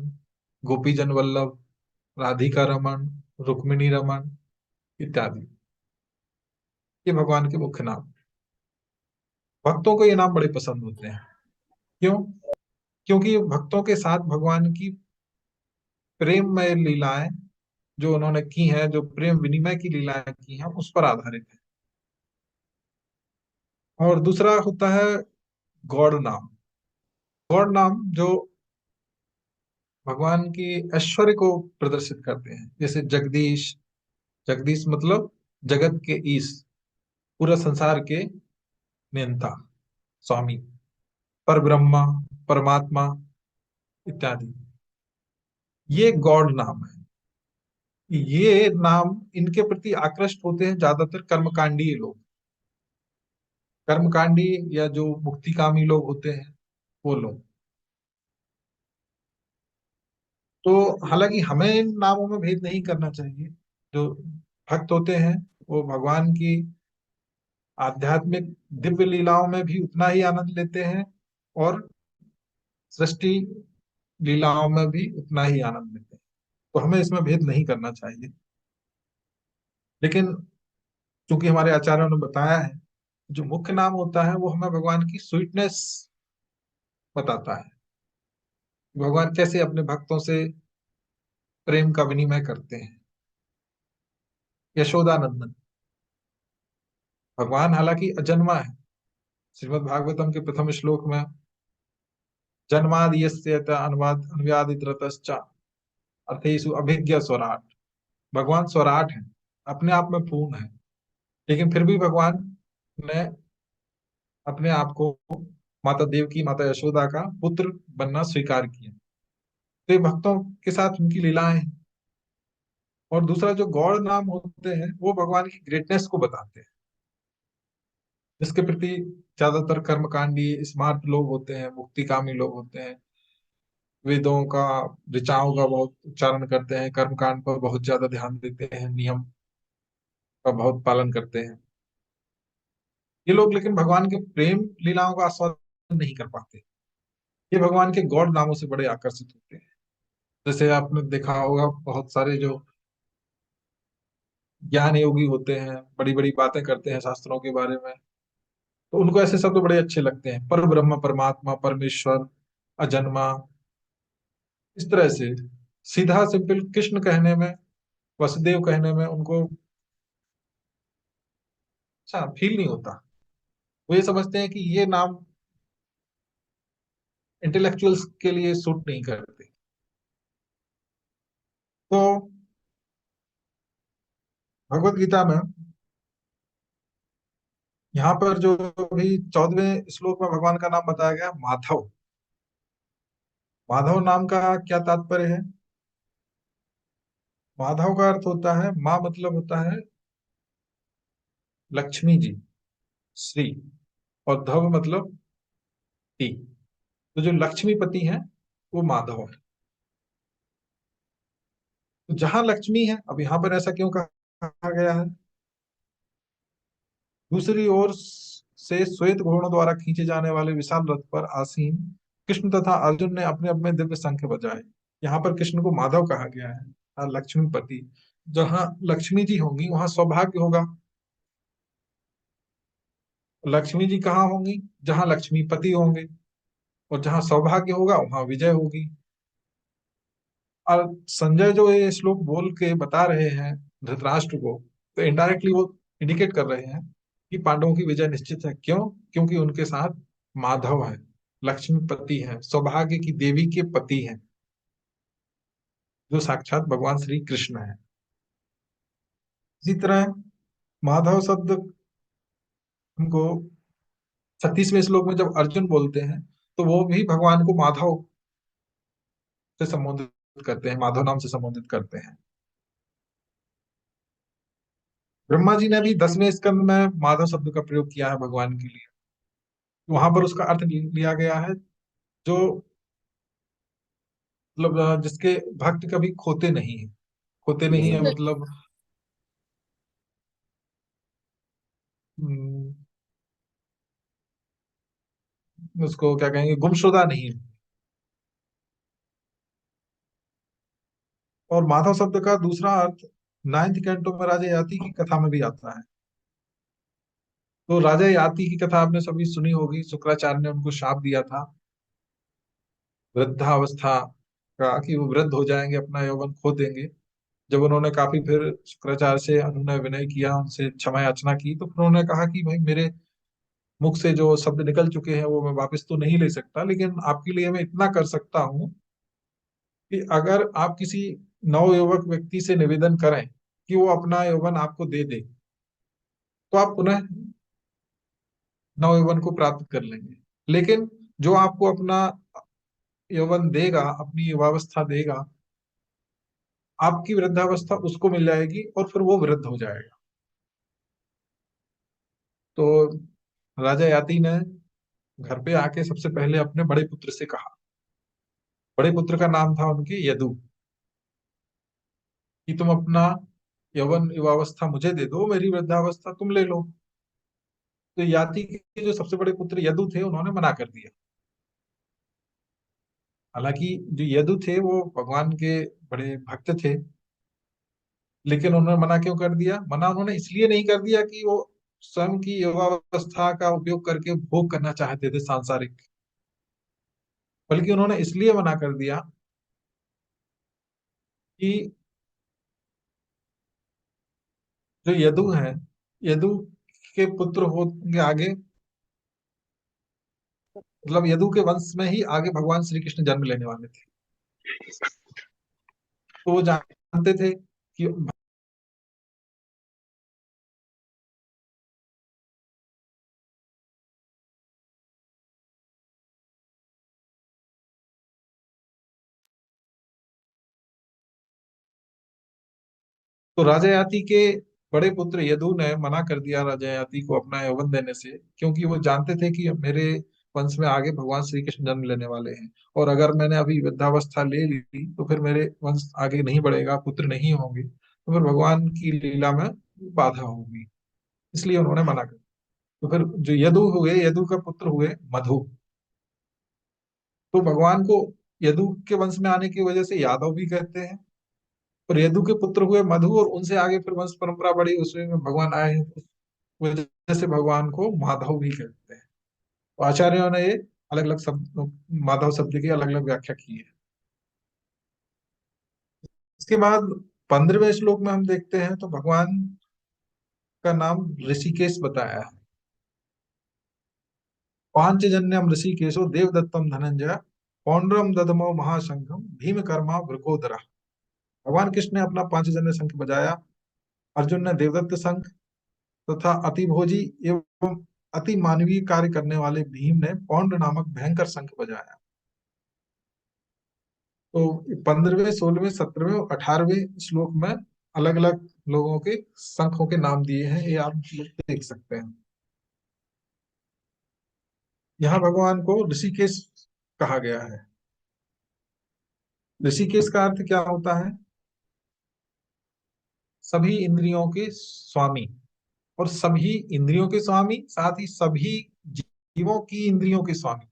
गोपीजन वल्लभ, राधिका रमन, रुक्मिणी रमन इत्यादि, ये भगवान के मुख्य नाम। भक्तों को ये नाम बड़े पसंद होते हैं। क्यों? क्योंकि ये भक्तों के साथ भगवान की प्रेममय लीलाएं जो उन्होंने की हैं, जो प्रेम विनिमय की लीलाएं की हैं, उस पर आधारित है। और दूसरा होता है गौड़ नाम। गौड़ नाम जो भगवान की ऐश्वर्य को प्रदर्शित करते हैं, जैसे जगदीश। जगदीश मतलब जगत के ईश, पूरा संसार के नियंता, स्वामी, पर ब्रह्मा, परमात्मा इत्यादि, ये गॉड नाम है। ये नाम, इनके प्रति आकृष्ट होते हैं ज्यादातर कर्मकांडी लोग। कर्मकांडी या जो मुक्तिकामी लोग होते हैं, वो लोग। तो हालांकि हमें इन नामों में भेद नहीं करना चाहिए। जो भक्त होते हैं वो भगवान की आध्यात्मिक दिव्य लीलाओं में भी उतना ही आनंद लेते हैं, और सृष्टि लीलाओं में भी उतना ही आनंद लेते हैं। तो हमें इसमें भेद नहीं करना चाहिए। लेकिन चूंकि हमारे आचार्यों ने बताया है, जो मुख्य नाम होता है वो हमें भगवान की स्वीटनेस बताता है, भगवान कैसे अपने भक्तों से प्रेम का विनिमय करते हैं। यशोदानंदन, भगवान हालांकि अजन्मा है। श्रीमद् भागवतम के प्रथम श्लोक में जन्माद यस्य अनुवाद अन्व्यादितरतश्च अर्थेषु अभिज्ञ स्वराट, भगवान स्वराट है, अपने आप में पूर्ण है, लेकिन फिर भी भगवान ने अपने आप को माता देवकी, माता यशोदा का पुत्र बनना स्वीकार किया। तो ये भक्तों के साथ उनकी लीलाएं हैं। और दूसरा, जो गौड़ नाम होते हैं वो भगवान की ग्रेटनेस को बताते हैं, जिसके प्रति ज्यादातर कर्मकांडी स्मार्ट लोग होते हैं, मुक्तिकामी लोग होते हैं, वेदों का, ऋचाओं का बहुत उच्चारण करते हैं, कर्मकांड पर बहुत ज्यादा ध्यान देते हैं, नियम का बहुत पालन करते हैं। ये लोग लेकिन भगवान के प्रेम लीलाओं का आस्वादन नहीं कर पाते। ये भगवान के गॉड नामों से बड़े आकर्षित होते हैं। जैसे आपने देखा होगा, बहुत सारे जो ज्ञान योगी होते हैं, बड़ी बड़ी बातें करते हैं शास्त्रों के बारे में, तो उनको ऐसे शब्द बड़े अच्छे लगते हैं, पर ब्रह्म, परमात्मा, परमेश्वर, अजन्मा। इस तरह से सीधा सिंपल कृष्ण कहने में, वसुदेव कहने में उनको अच्छा फील नहीं होता। वो ये समझते हैं कि ये नाम इंटेलेक्चुअल्स के लिए सूट नहीं करते। तो भगवत गीता में यहाँ पर जो भी 14वें श्लोक में भगवान का नाम बताया गया माधव, माधव नाम का क्या तात्पर्य है? माधव का अर्थ होता है, माँ मतलब होता है लक्ष्मी जी, श्री, और धव मतलब टी। तो जो लक्ष्मीपति है वो माधव है। तो जहां लक्ष्मी है, अब यहाँ पर ऐसा क्यों कहा गया है? दूसरी ओर से श्वेत घोड़ों द्वारा खींचे जाने वाले विशाल रथ पर आसीन कृष्ण तथा अर्जुन ने अपने अपने दिव्य शंख बजाए। यहाँ पर कृष्ण को माधव कहा गया है, और लक्ष्मीपति। जहाँ लक्ष्मी जी होंगी वहां सौभाग्य होगा। लक्ष्मी जी कहाँ होंगी? जहां लक्ष्मीपति होंगे। और जहां सौभाग्य होगा वहां विजय होगी। और संजय जो ये श्लोक बोल के बता रहे हैं धृतराष्ट्र को, तो इनडायरेक्टली वो इंडिकेट कर रहे हैं कि पांडवों की विजय निश्चित है। क्यों? क्योंकि उनके साथ माधव है, लक्ष्मीपति है, सौभाग्य की देवी के पति हैं, जो साक्षात भगवान श्री कृष्ण है। इसी तरह माधव शब्द हमको 36वें श्लोक में जब अर्जुन बोलते हैं, तो वो भी भगवान को माधव से संबोधित करते हैं, माधव नाम से संबोधित करते हैं। ब्रह्मा जी ने भी 10वें स्कंद में माधव शब्द का प्रयोग किया है भगवान के लिए। वहां पर उसका अर्थ लिया गया है, जो मतलब जिसके भक्त कभी खोते नहीं है। खोते नहीं है मतलब हम्म, उसको क्या कहेंगे, गुमशुदा नहीं है। और माधव शब्द का दूसरा अर्थ 9th कैंटो में राजा याति की कथा में भी आता है। तो राजा याति की कथा आपने सभी सुनी होगी, शुक्राचार्य ने उनको शाप दिया था वृद्धावस्था का, कि वो वृद्ध हो जाएंगे, अपना यौवन खो देंगे। जब उन्होंने काफी फिर शुक्राचार्य से अनुनय विनय किया, उनसे क्षमा याचना की, तो फिर उन्होंने कहा कि भाई मेरे मुख से जो शब्द निकल चुके हैं वो मैं वापस तो नहीं ले सकता, लेकिन आपके लिए मैं इतना कर सकता हूँ कि अगर आप किसी नवयुवक व्यक्ति से निवेदन करें कि वो अपना यौवन आपको दे दे, तो आप पुनः नवयौवन को प्राप्त कर लेंगे। लेकिन जो आपको अपना यौवन देगा, अपनी युवावस्था देगा, आपकी वृद्धावस्था उसको मिल जाएगी और फिर वो वृद्ध हो जाएगा। तो राजा याति ने घर पे आके सबसे पहले अपने बड़े पुत्र से कहा, बड़े पुत्र का नाम था उनके यदु, कि तुम अपना यौवन युवावस्था मुझे दे दो, मेरी वृद्धावस्था तुम ले लो। तो याति के जो सबसे बड़े पुत्र यदु थे, उन्होंने मना कर दिया। हालांकि जो यदु थे वो भगवान के बड़े भक्त थे, लेकिन उन्होंने मना क्यों कर दिया? मना उन्होंने इसलिए नहीं कर दिया कि वो स्वयं की युवावस्था का उपयोग करके भोग करना चाहते थे सांसारिक, बल्कि उन्होंने इसलिए मना कर दिया कि जो यदु हैं, यदु के पुत्र होंगे आगे, मतलब यदु के वंश में ही आगे भगवान श्री कृष्ण जन्म लेने वाले थे। तो वो जानते थे कि तो राजा याति के बड़े पुत्र यदु ने मना कर दिया राजा याति को अपना यौवन देने से, क्योंकि वो जानते थे कि मेरे वंश में आगे भगवान श्री कृष्ण जन्म लेने वाले हैं, और अगर मैंने अभी वृद्धावस्था ले ली तो फिर मेरे वंश आगे नहीं बढ़ेगा, पुत्र नहीं होंगे, तो फिर भगवान की लीला में बाधा होगी। इसलिए उन्होंने मना कर। तो फिर जो यदु हुए, यदु का पुत्र हुए मधु। तो भगवान को यदु के वंश में आने की वजह से यादव भी कहते हैं, और यदु के पुत्र हुए मधु, और उनसे आगे फिर वंश परंपरा बढ़ी, उसमें भगवान आए हैं, उस वजह से भगवान को माधव भी कहते हैं। तो आचार्यों ने ये अलग अलग शब्द, माधव शब्द की अलग अलग व्याख्या की है। इसके बाद 15वें श्लोक में हम देखते हैं तो भगवान का नाम ऋषिकेश बताया है। पांचजन्यम ऋषिकेशो देवदत्तम धनंजय, पौंड्रम ददमो महाशंखम भीम कर्मा वृकोदरा। भगवान कृष्ण ने अपना पांचजन्य शंख बजाया, अर्जुन ने देवदत्त शंख, तथा अतिभोजी एवं अति मानवीय कार्य करने वाले भीम ने पौंड नामक भयंकर शंख बजाया। तो 15वें, 16वें, 17वें और 18वें श्लोक में अलग अलग लोगों के शंखों के नाम दिए हैं, ये आप लोग देख सकते हैं। यहाँ भगवान को ऋषिकेश कहा गया है। ऋषिकेश का अर्थ क्या होता है? सभी इंद्रियों के स्वामी, और सभी इंद्रियों के स्वामी, साथ ही सभी जीवों की इंद्रियों के स्वामी।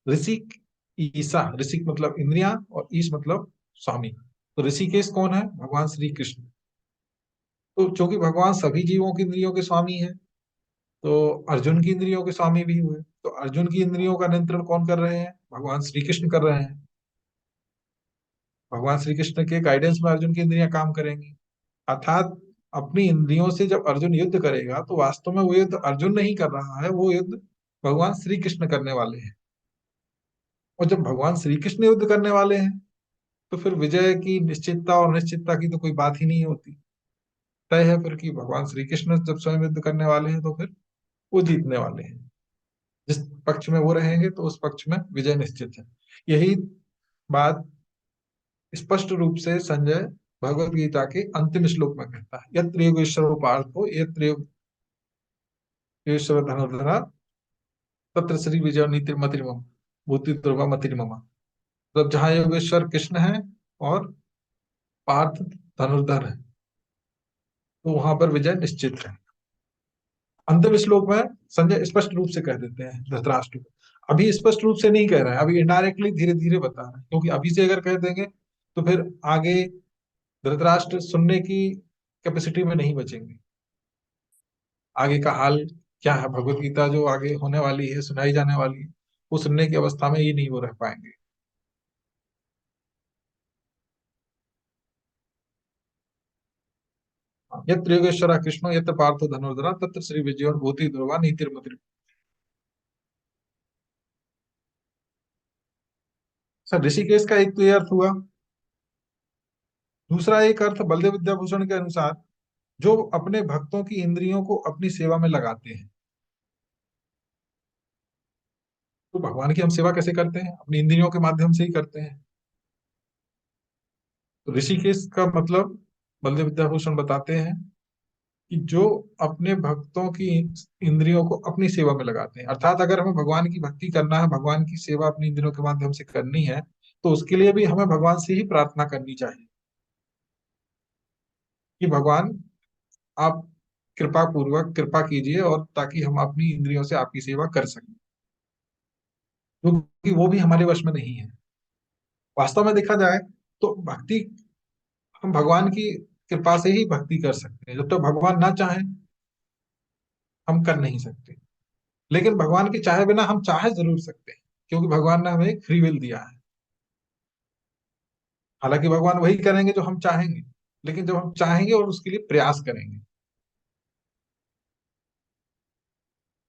ऋषिक ईसा, ऋषिक मतलब इंद्रियां, और ईश मतलब स्वामी। तो ऋषिकेश कौन है? भगवान श्री कृष्ण। तो चूंकि भगवान सभी जीवों की इंद्रियों के स्वामी है, तो अर्जुन की इंद्रियों के स्वामी भी हुए। तो अर्जुन की इंद्रियों का नियंत्रण कौन कर रहे हैं? भगवान श्री कृष्ण कर रहे हैं। भगवान श्री कृष्ण के गाइडेंस में अर्जुन की इंद्रियां काम करेंगी। अर्थात अपनी इंद्रियों से जब अर्जुन युद्ध करेगा तो वास्तव में वो युद्ध अर्जुन नहीं कर रहा है, वो युद्ध भगवान श्री कृष्ण करने वाले हैं। और जब भगवान श्री कृष्ण युद्ध करने वाले हैं तो फिर विजय की निश्चितता और अनिश्चितता की तो कोई बात ही नहीं होती। तय है फिर कि भगवान श्री कृष्ण जब स्वयं युद्ध करने वाले हैं तो फिर वो जीतने वाले हैं। जिस पक्ष में वो रहेंगे तो उस पक्ष में विजय निश्चित है। यही बात स्पष्ट रूप से संजय भगवत गीता के अंतिम श्लोक में कहता है, यत्र योगेश्वरो पार्थो यत्र योगेश्वर धनुर्धरा तत्र श्री विजय नीतिर्मतिर्मम भूति ध्रुवा मतिर्मम। मतलब जहाँ योगेश्वर कृष्ण है और पार्थ धनुर्धर है, तो वहां पर विजय निश्चित है। अंतिम श्लोक में संजय स्पष्ट रूप से कह देते हैं धृतराष्ट्र को। अभी स्पष्ट रूप से नहीं कह रहा है, अभी इनडायरेक्टली धीरे धीरे बता रहा है, क्योंकि अभी से अगर कह देंगे तो फिर आगे धृतराष्ट्र सुनने की कैपेसिटी में नहीं बचेंगे। आगे का हाल क्या है, भगवत गीता जो आगे होने वाली है, सुनाई जाने वाली है, वो सुनने की अवस्था में ही नहीं वो रह पाएंगे। यत्र योगेश्वर कृष्ण यत्र पार्थो धनुर्धरा तत्र श्री विजय भूति ध्रुवा नीतिर्मति। सर ऋषिकेश का एक तो ये अर्थ हुआ। दूसरा एक अर्थ बलदेव विद्याभूषण के अनुसार, जो अपने भक्तों की इंद्रियों को अपनी सेवा में लगाते हैं। तो भगवान की हम सेवा कैसे करते हैं? अपनी इंद्रियों के माध्यम से ही करते हैं। तो ऋषिकेश का मतलब बलदेव विद्याभूषण बताते हैं कि जो अपने भक्तों की इंद्रियों को अपनी सेवा में लगाते हैं, अर्थात अगर हमें भगवान की भक्ति करना है, भगवान की सेवा अपनी इंद्रियों के माध्यम से करनी है, तो उसके लिए भी हमें भगवान से ही प्रार्थना करनी चाहिए। कि भगवान आप कृपा पूर्वक कृपा कीजिए, और ताकि हम अपनी इंद्रियों से आपकी सेवा कर सकें, क्योंकि वो भी हमारे वश में नहीं है। वास्तव में देखा जाए तो भक्ति हम भगवान की कृपा से ही भक्ति कर सकते हैं। जब तक भगवान ना चाहें हम कर नहीं सकते। लेकिन भगवान के चाहे बिना हम चाहे जरूर सकते हैं, क्योंकि भगवान ने हमें फ्री विल दिया है। हालांकि भगवान वही करेंगे जो हम चाहेंगे, लेकिन जब हम चाहेंगे और उसके लिए प्रयास करेंगे।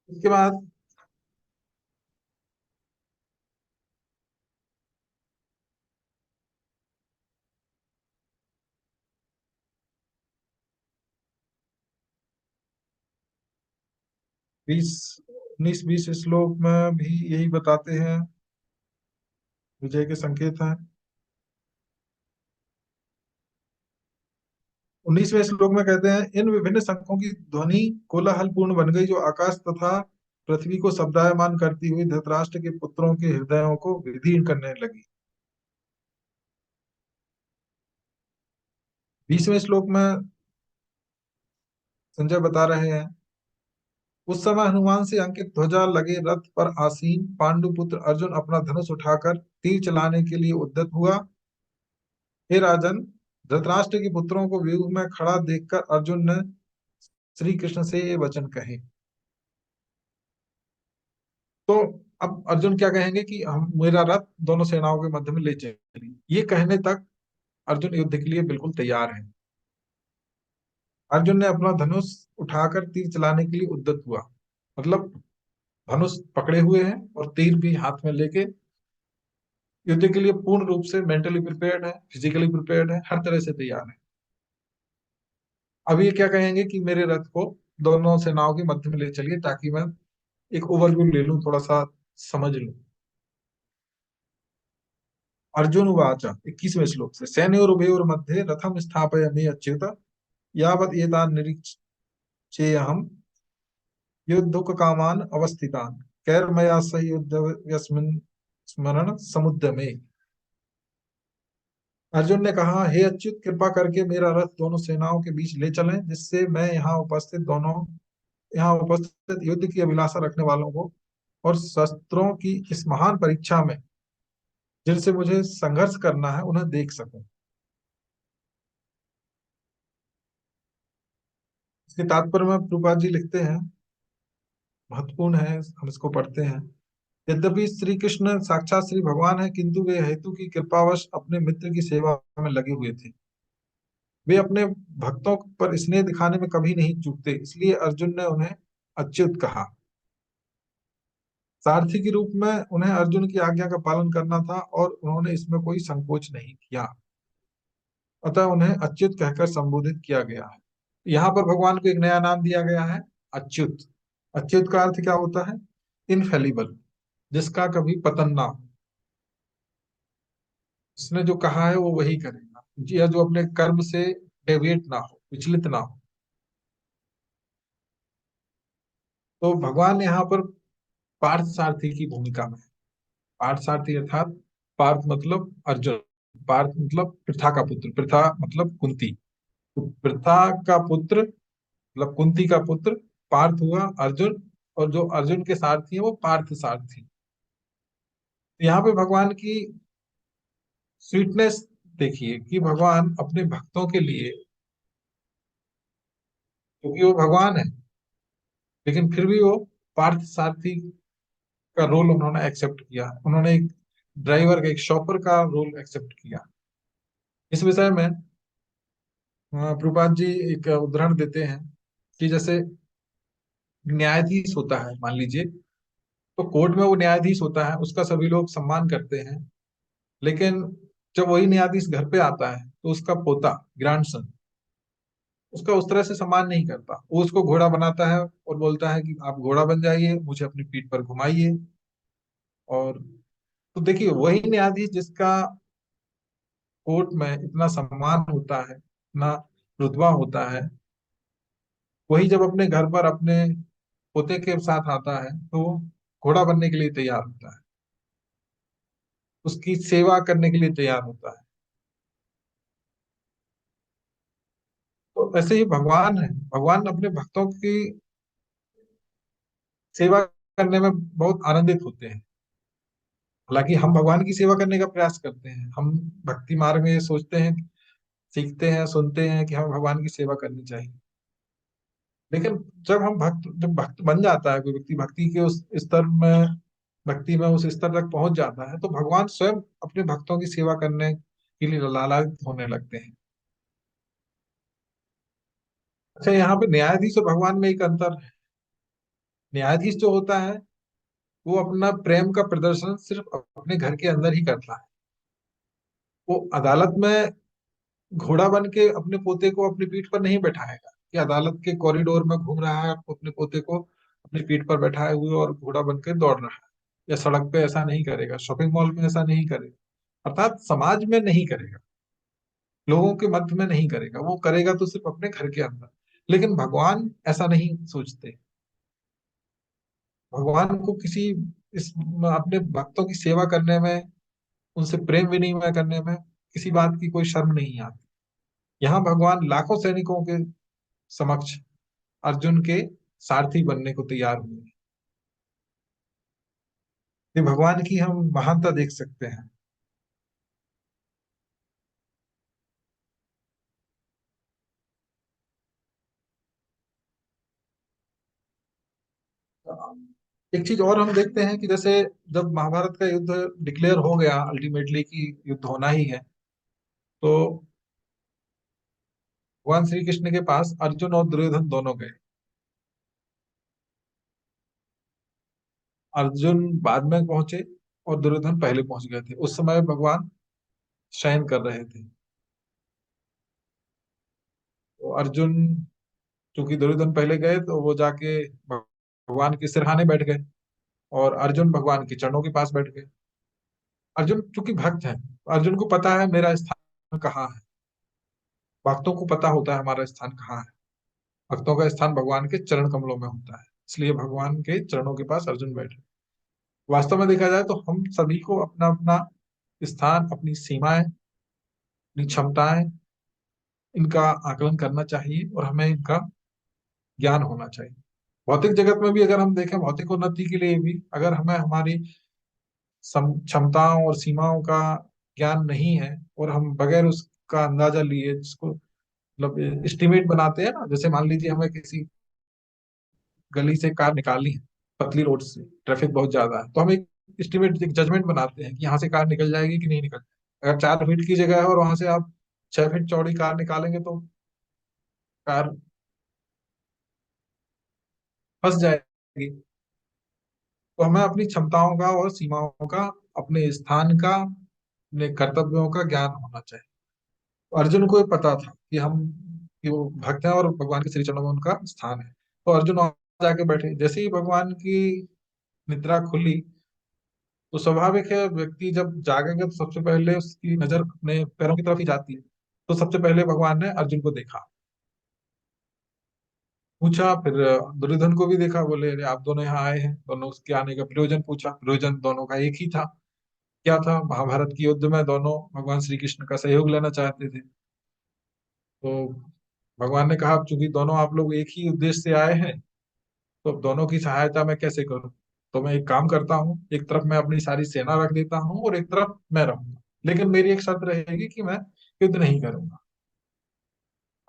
इसके बाद 19-20 श्लोक में भी यही बताते हैं, विजय के संकेत हैं। 19वें श्लोक में कहते हैं, इन विभिन्न शंखों की ध्वनि कोलाहल पूर्ण बन गई, जो आकाश तथा पृथ्वी को शब्दायमान करती हुई धृतराष्ट्र के पुत्रों के हृदयों को विदीर्ण करने लगी। 20वें श्लोक में संजय बता रहे हैं, उस समय हनुमान से अंकित ध्वजा लगे रथ पर आसीन पांडुपुत्र अर्जुन अपना धनुष उठाकर तीर चलाने के लिए उद्यत हुआ। हे राजन, धृतराष्ट्र के पुत्रों को व्यूह में खड़ा देखकर अर्जुन ने श्री कृष्ण से ये वचन कहे। तो अब अर्जुन क्या कहेंगे कि हम मेरा रथ दोनों सेनाओं के मध्य में ले चलिए, ये कहने तक अर्जुन युद्ध के लिए बिल्कुल तैयार है। अर्जुन ने अपना धनुष उठाकर तीर चलाने के लिए उद्यत हुआ, मतलब धनुष पकड़े हुए हैं और तीर भी हाथ में लेके युद्ध के लिए पूर्ण रूप से मेंटली प्रिपेयर्ड है, फिजिकली प्रिपेयर्ड है, हर तरह से तैयार है। अब ये क्या कहेंगे कि मेरे रथ को दोनों सेनाओं के मध्य में ले चलिए, ताकि मैं एक ओवरव्यू ले लूं, थोड़ा सा समझ लूं। अर्जुन उवाच 21वें श्लोक से, सैन्योरुभयोर् मध्ये रथम स्थापयामि अच्युत, यावत् एतान् निरीक्षेऽहम् युद्धुक कामान् अवस्थितान् कैर्मया सह युद्धस्मिन् स्मरण समुद्यमे। अर्जुन ने कहा, हे अच्युत, कृपा करके मेरा रथ दोनों सेनाओं के बीच ले चलें, जिससे मैं यहाँ उपस्थित युद्ध की अभिलाषा रखने वालों को और शस्त्रों की इस महान परीक्षा में जिनसे मुझे संघर्ष करना है उन्हें देख सकूं। इसके तात्पर्य में प्रभुपाद जी लिखते हैं, महत्वपूर्ण है, हम इसको पढ़ते हैं। यद्यपि श्री कृष्ण साक्षात श्री भगवान है, किंतु वे हेतु की कृपावश अपने मित्र की सेवा में लगे हुए थे। वे अपने भक्तों पर स्नेह दिखाने में कभी नहीं चूकते, इसलिए अर्जुन ने उन्हें अच्युत कहा। सारथी के रूप में उन्हें अर्जुन की आज्ञा का पालन करना था और उन्होंने इसमें कोई संकोच नहीं किया, अतः उन्हें अच्युत कहकर संबोधित किया गया है। यहाँ पर भगवान को एक नया नाम दिया गया है, अच्युत। अच्युत का अर्थ क्या होता है? इनफेलिबल, जिसका कभी पतन ना हो। उसने जो कहा है वो वही करेगा, या जो अपने कर्म से डेविएट ना हो, विचलित ना हो। तो भगवान यहाँ पर पार्थ सारथी की भूमिका में है। पार्थ सारथी अर्थात पार्थ मतलब अर्जुन, पार्थ मतलब पृथा का पुत्र, पृथा मतलब कुंती। तो पृथा का पुत्र मतलब कुंती का पुत्र पार्थ हुआ अर्जुन, और जो अर्जुन के सारथी है वो पार्थ सारथी। यहाँ पे भगवान की स्वीटनेस देखिए, कि भगवान अपने भक्तों के लिए, क्योंकि वो भगवान है, लेकिन फिर भी वो पार्थ सारथी का रोल उन्होंने एक्सेप्ट किया। उन्होंने एक ड्राइवर का, एक शॉपर का रोल एक्सेप्ट किया। इस विषय में प्रभुपाद जी एक उदाहरण देते हैं कि जैसे न्यायाधीश होता है, मान लीजिए, तो कोर्ट में वो न्यायाधीश होता है, उसका सभी लोग सम्मान करते हैं। लेकिन जब वही न्यायाधीश घर पे आता है तो उसका पोता, ग्रैंडसन, उसका उस तरह से सम्मान नहीं करता। वो उसको घोड़ा बनाता है और बोलता है कि आप घोड़ा बन जाइए, मुझे अपनी पीठ पर घुमाइए। और तो देखिए, वही न्यायाधीश जिसका कोर्ट में इतना सम्मान होता है, इतना रुतबा होता है, वही जब अपने घर पर अपने पोते के साथ आता है तो घोड़ा बनने के लिए तैयार होता है, उसकी सेवा करने के लिए तैयार होता है। तो ऐसे ही भगवान है, भगवान अपने भक्तों की सेवा करने में बहुत आनंदित होते हैं। हालांकि हम भगवान की सेवा करने का प्रयास करते हैं, हम भक्ति मार्ग में ये सोचते हैं, सीखते हैं, सुनते हैं कि हमें भगवान की सेवा करनी चाहिए। लेकिन जब भक्त बन जाता है कोई व्यक्ति, भक्ति के उस स्तर में, भक्ति में उस स्तर तक पहुंच जाता है, तो भगवान स्वयं अपने भक्तों की सेवा करने के लिए लालायित होने लगते हैं। अच्छा, यहाँ पे न्यायाधीश और भगवान में एक अंतर है। न्यायाधीश जो होता है वो अपना प्रेम का प्रदर्शन सिर्फ अपने घर के अंदर ही करता है। वो अदालत में घोड़ा बन के अपने पोते को अपनी पीठ पर नहीं बैठाएगा कि अदालत के कॉरिडोर में घूम रहा है, अपने पोते को अपनी पीठ पर बैठाए हुए और घोड़ा बन के दौड़ रहा है। या सड़क पे ऐसा नहीं करेगा, शॉपिंग मॉल में ऐसा नहीं करेगा, अर्थात समाज में नहीं करेगा, लोगों के मध्य में नहीं करेगा। वो करेगा तो सिर्फ अपने घर के अंदर। लेकिन भगवान ऐसा नहीं सोचते। भगवान को किसी इस अपने भक्तों की सेवा करने में, उनसे प्रेम विनिमय करने में किसी बात की कोई शर्म नहीं आती। यहाँ भगवान लाखों सैनिकों के समक्ष अर्जुन के सारथी बनने को तैयार हुए। ये भगवान की हम महानता देख सकते हैं। एक चीज और हम देखते हैं कि जैसे जब महाभारत का युद्ध डिक्लेयर हो गया अल्टीमेटली कि युद्ध होना ही है, तो भगवान श्री कृष्ण के पास अर्जुन और दुर्योधन दोनों गए। अर्जुन बाद में पहुंचे और दुर्योधन पहले पहुंच गए थे। उस समय भगवान शयन कर रहे थे। तो अर्जुन, चूंकि दुर्योधन पहले गए, तो वो जाके भगवान के सिरहाने बैठ गए और अर्जुन भगवान के चरणों के पास बैठ गए। अर्जुन चूंकि भक्त है, अर्जुन को पता है मेरा स्थान कहाँ है। भक्तों को पता होता है हमारा स्थान कहाँ है। भक्तों का स्थान भगवान के चरण कमलों में होता है, इसलिए भगवान के चरणों के पास अर्जुन बैठे। वास्तव में देखा जाए तो हम सभी को अपना अपना स्थान, अपनी सीमाएं, अपनी क्षमताएं, इनका आकलन करना चाहिए और हमें इनका ज्ञान होना चाहिए। भौतिक जगत में भी अगर हम देखें, भौतिक उन्नति के लिए भी अगर हमें हमारी क्षमताओं और सीमाओं का ज्ञान नहीं है, और हम बगैर उसका अंदाजा लिए, जिसको मतलब एस्टिमेट बनाते हैं ना, जैसे मान लीजिए हमें किसी गली से कार निकालनी है, पतली रोड से, ट्रैफिक बहुत ज्यादा है, तो हम एक एस्टिमेट, एक जजमेंट बनाते हैं कि यहाँ से कार निकल जाएगी कि नहीं निकल जाएगी। अगर 4 फीट की जगह है और वहां से आप 6 फीट चौड़ी कार निकालेंगे तो कार फंस जाएगी। तो हमें अपनी क्षमताओं का और सीमाओं का, अपने स्थान का, अपने कर्तव्यों का ज्ञान होना चाहिए। तो अर्जुन को ये पता था कि वो भक्त है और भगवान के श्री चरणों में उनका स्थान है। तो अर्जुन वहां जाके बैठे। जैसे ही भगवान की निद्रा खुली, तो स्वाभाविक है व्यक्ति जब जागेगा तो सबसे पहले उसकी नजर अपने पैरों की तरफ ही जाती है। तो सबसे पहले भगवान ने अर्जुन को देखा, पूछा, फिर दुर्योधन को भी देखा, बोले अरे आप दोनों यहाँ आए हैं। दोनों उसके आने का प्रयोजन पूछा। प्रयोजन दोनों का एक ही था। क्या था? महाभारत की युद्ध में दोनों भगवान श्री कृष्ण का सहयोग लेना चाहते थे। तो भगवान ने कहा, "अब चूंकि दोनों आप लोग एक ही उद्देश्य से आए हैं, तो अब दोनों की सहायता मैं कैसे करूं? तो मैं एक काम करता हूँ, एक तरफ मैं अपनी सारी सेना रख देता हूँ और एक तरफ मैं रहूंगा, लेकिन मेरी एक शर्त रहेगी कि मैं युद्ध नहीं करूंगा।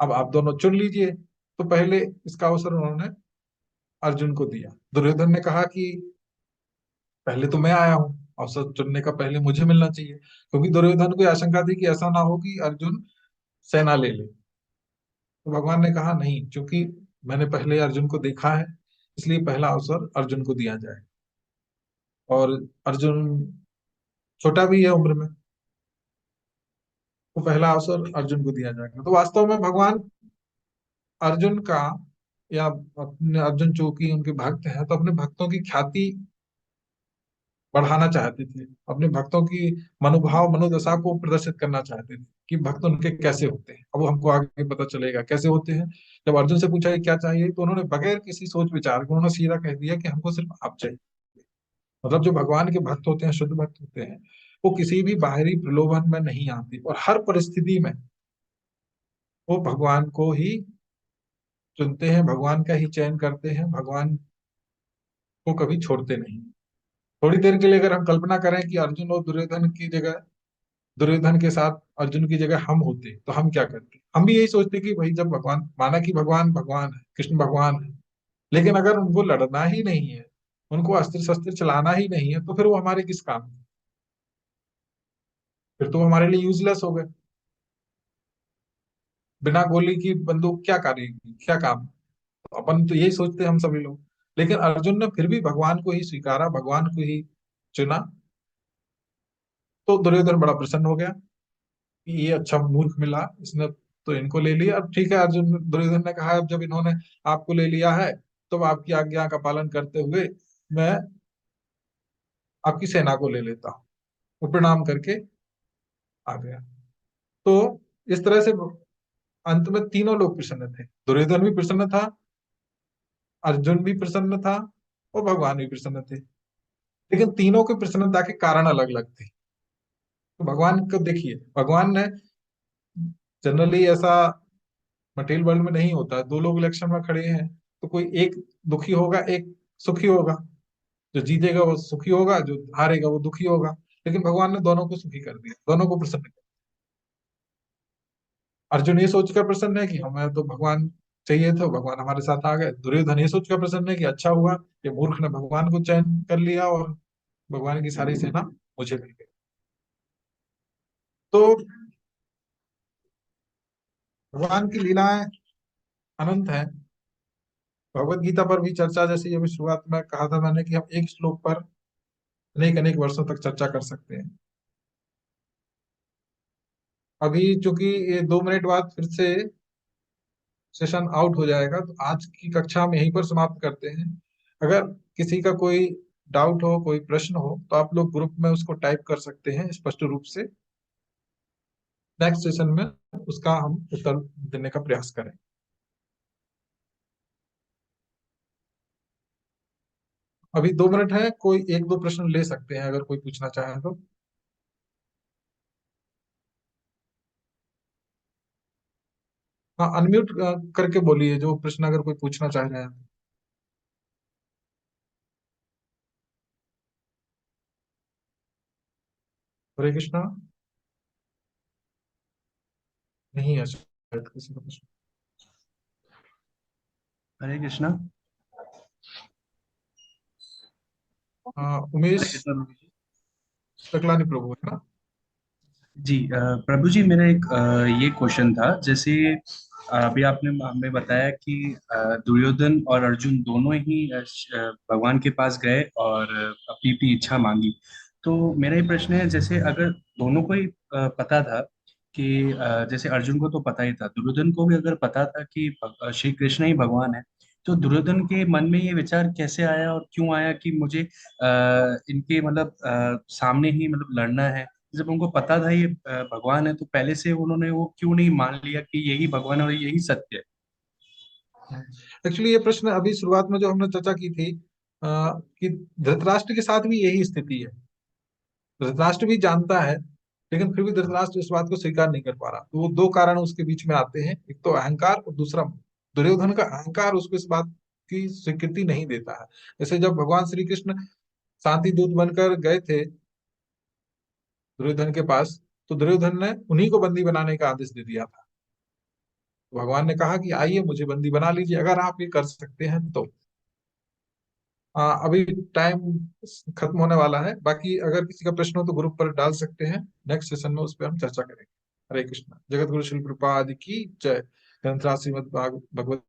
अब आप दोनों चुन लीजिए।" तो पहले इसका अवसर उन्होंने अर्जुन को दिया। दुर्योधन ने कहा कि पहले तो मैं आया हूँ, अवसर चुनने का पहले मुझे मिलना चाहिए, क्योंकि दुर्योधन को आशंका थी कि ऐसा ना हो कि अर्जुन सेना ले ले। तो भगवान ने कहा नहीं, क्योंकि मैंने पहले अर्जुन को देखा है, इसलिए पहला अवसर अर्जुन को दिया जाए। और अर्जुन छोटा भी है उम्र में, तो पहला अवसर अर्जुन को दिया जाएगा। तो वास्तव में भगवान अर्जुन का, या अपने अर्जुन चूंकि उनके भक्त हैं, तो अपने भक्तों की ख्याति बढ़ाना चाहते थे, अपने भक्तों की मनोभाव, मनोदशा को प्रदर्शित करना चाहते थे कि भक्त उनके कैसे होते हैं। अब वो हमको आगे पता चलेगा कैसे होते हैं। जब अर्जुन से पूछा कि क्या चाहिए, तो उन्होंने बगैर किसी सोच विचार के उन्होंने सीधा कह दिया कि हमको सिर्फ आप चाहिए। मतलब जो भगवान के भक्त होते हैं, शुद्ध भक्त होते हैं, वो किसी भी बाहरी प्रलोभन में नहीं आते और हर परिस्थिति में वो भगवान को ही चुनते हैं, भगवान का ही चयन करते हैं, भगवान को कभी छोड़ते नहीं। थोड़ी देर के लिए अगर हम कल्पना करें कि अर्जुन और दुर्योधन की जगह, दुर्योधन के साथ अर्जुन की जगह हम होते तो हम क्या करते? हम भी यही सोचते कि भाई, जब भगवान, माना कि भगवान भगवान है, कृष्ण भगवान है, लेकिन अगर उनको लड़ना ही नहीं है, उनको अस्त्र शस्त्र चलाना ही नहीं है, तो फिर वो हमारे किस काम के? फिर तो वो हमारे लिए यूजलेस हो गए। बिना गोली की बंदूक क्या करेगी, क्या काम? तो अपन तो यही सोचते हैं हम सभी लोग। लेकिन अर्जुन ने फिर भी भगवान को ही स्वीकारा, भगवान को ही चुना। तो दुर्योधन बड़ा प्रसन्न हो गया कि ये अच्छा मूर्ख मिला, इसने तो इनको ले लिया। अब ठीक है, अर्जुन, दुर्योधन ने कहा, अब जब इन्होंने आपको ले लिया है, तो आपकी आज्ञा का पालन करते हुए मैं आपकी सेना को ले लेता हूँ। वो प्रणाम करके आ गया। तो इस तरह से अंत में तीनों लोग प्रसन्न थे। दुर्योधन भी प्रसन्न था, अर्जुन भी प्रसन्न था, और भगवान भी प्रसन्न थे। लेकिन तीनों की प्रसन्नता के कारण अलग अलग थे। तो भगवान को देखिए, भगवान ने, जनरली ऐसा मटेरियल वर्ल्ड में नहीं होता, दो लोग इलेक्शन में खड़े हैं तो कोई एक दुखी होगा, एक सुखी होगा। जो जीतेगा वो सुखी होगा, जो हारेगा वो दुखी होगा। लेकिन भगवान ने दोनों को सुखी कर दिया, दोनों को प्रसन्न कर दिया। अर्जुन ये सोचकर प्रसन्न है कि हमें तो भगवान चाहिए थे, भगवान हमारे साथ आ गए। दुर्योधन ये सोचकर प्रसन्न है कि अच्छा हुआ, ये मूर्ख ने भगवान को चयन कर लिया, और भगवान की सारी सेना मुझे मिल गई। तो भगवान की लीलाएं अनंत है। भगवत गीता पर भी चर्चा, जैसे अभी शुरुआत में कहा था मैंने, कि हम एक श्लोक पर अनेक अनेक वर्षों तक चर्चा कर सकते हैं। अभी चूंकि ये 2 मिनट बाद फिर से सेशन आउट हो जाएगा, तो आज की कक्षा हम यहीं पर समाप्त करते हैं। अगर किसी का कोई डाउट हो, कोई प्रश्न हो, तो आप लोग ग्रुप में उसको टाइप कर सकते हैं स्पष्ट रूप से। नेक्स्ट सेशन में उसका हम उत्तर देने का प्रयास करें। अभी 2 मिनट है, कोई एक दो प्रश्न ले सकते हैं अगर कोई पूछना चाहे तो। हाँ, अनम्यूट करके बोलिए जो प्रश्न अगर कोई पूछना चाह रहे हैं। हरे कृष्णा। नहीं है शायद किसी का प्रश्न। हरे कृष्णा। उमेश हरे कृष्णा प्रभु जी। टकलानी प्रभु है ना? जी प्रभु जी, मेरा एक ये क्वेश्चन था। जैसे अभी आपने हमें बताया कि दुर्योधन और अर्जुन दोनों ही भगवान के पास गए और अपनी अपनी इच्छा मांगी। तो मेरा ये प्रश्न है, जैसे अगर दोनों को ही पता था कि जैसे अर्जुन को तो पता ही था, दुर्योधन को भी अगर पता था कि श्री कृष्ण ही भगवान है, तो दुर्योधन के मन में ये विचार कैसे आया और क्यों आया कि मुझे इनके मतलब सामने ही मतलब लड़ना है? जब उनको पता था ये भगवान है, तो पहले से उन्होंने वो क्यों नहीं मान लिया कि यही भगवान है और यही सत्य है? एक्चुअली ये प्रश्न अभी शुरुआत में जो हमने चर्चा की थी, कि धृतराष्ट्र के साथ भी यही स्थिति है। धृतराष्ट्र भी जानता है, लेकिन फिर भी धृतराष्ट्र इस बात को स्वीकार नहीं कर पा रहा। तो वो दो कारण उसके बीच में आते हैं, एक तो अहंकार, और दूसरा दुर्योधन का अहंकार उसको इस बात की स्वीकृति नहीं देता है। जैसे जब भगवान श्री कृष्ण शांति दूत बनकर गए थे दुर्योधन के पास, तो दुर्योधन ने उन्हीं को बंदी बनाने का आदेश दे दिया था। तो भगवान ने कहा कि आइए, मुझे बंदी बना लीजिए, अगर आप ये कर सकते हैं तो। अभी टाइम खत्म होने वाला है। बाकी अगर किसी का प्रश्न हो तो ग्रुप पर डाल सकते हैं, नेक्स्ट सेशन में उस पर हम चर्चा करेंगे। हरे कृष्णा। जगत गुरु श्री प्रभुपाद की जय। ग्रंथराज श्रीमद् भगवत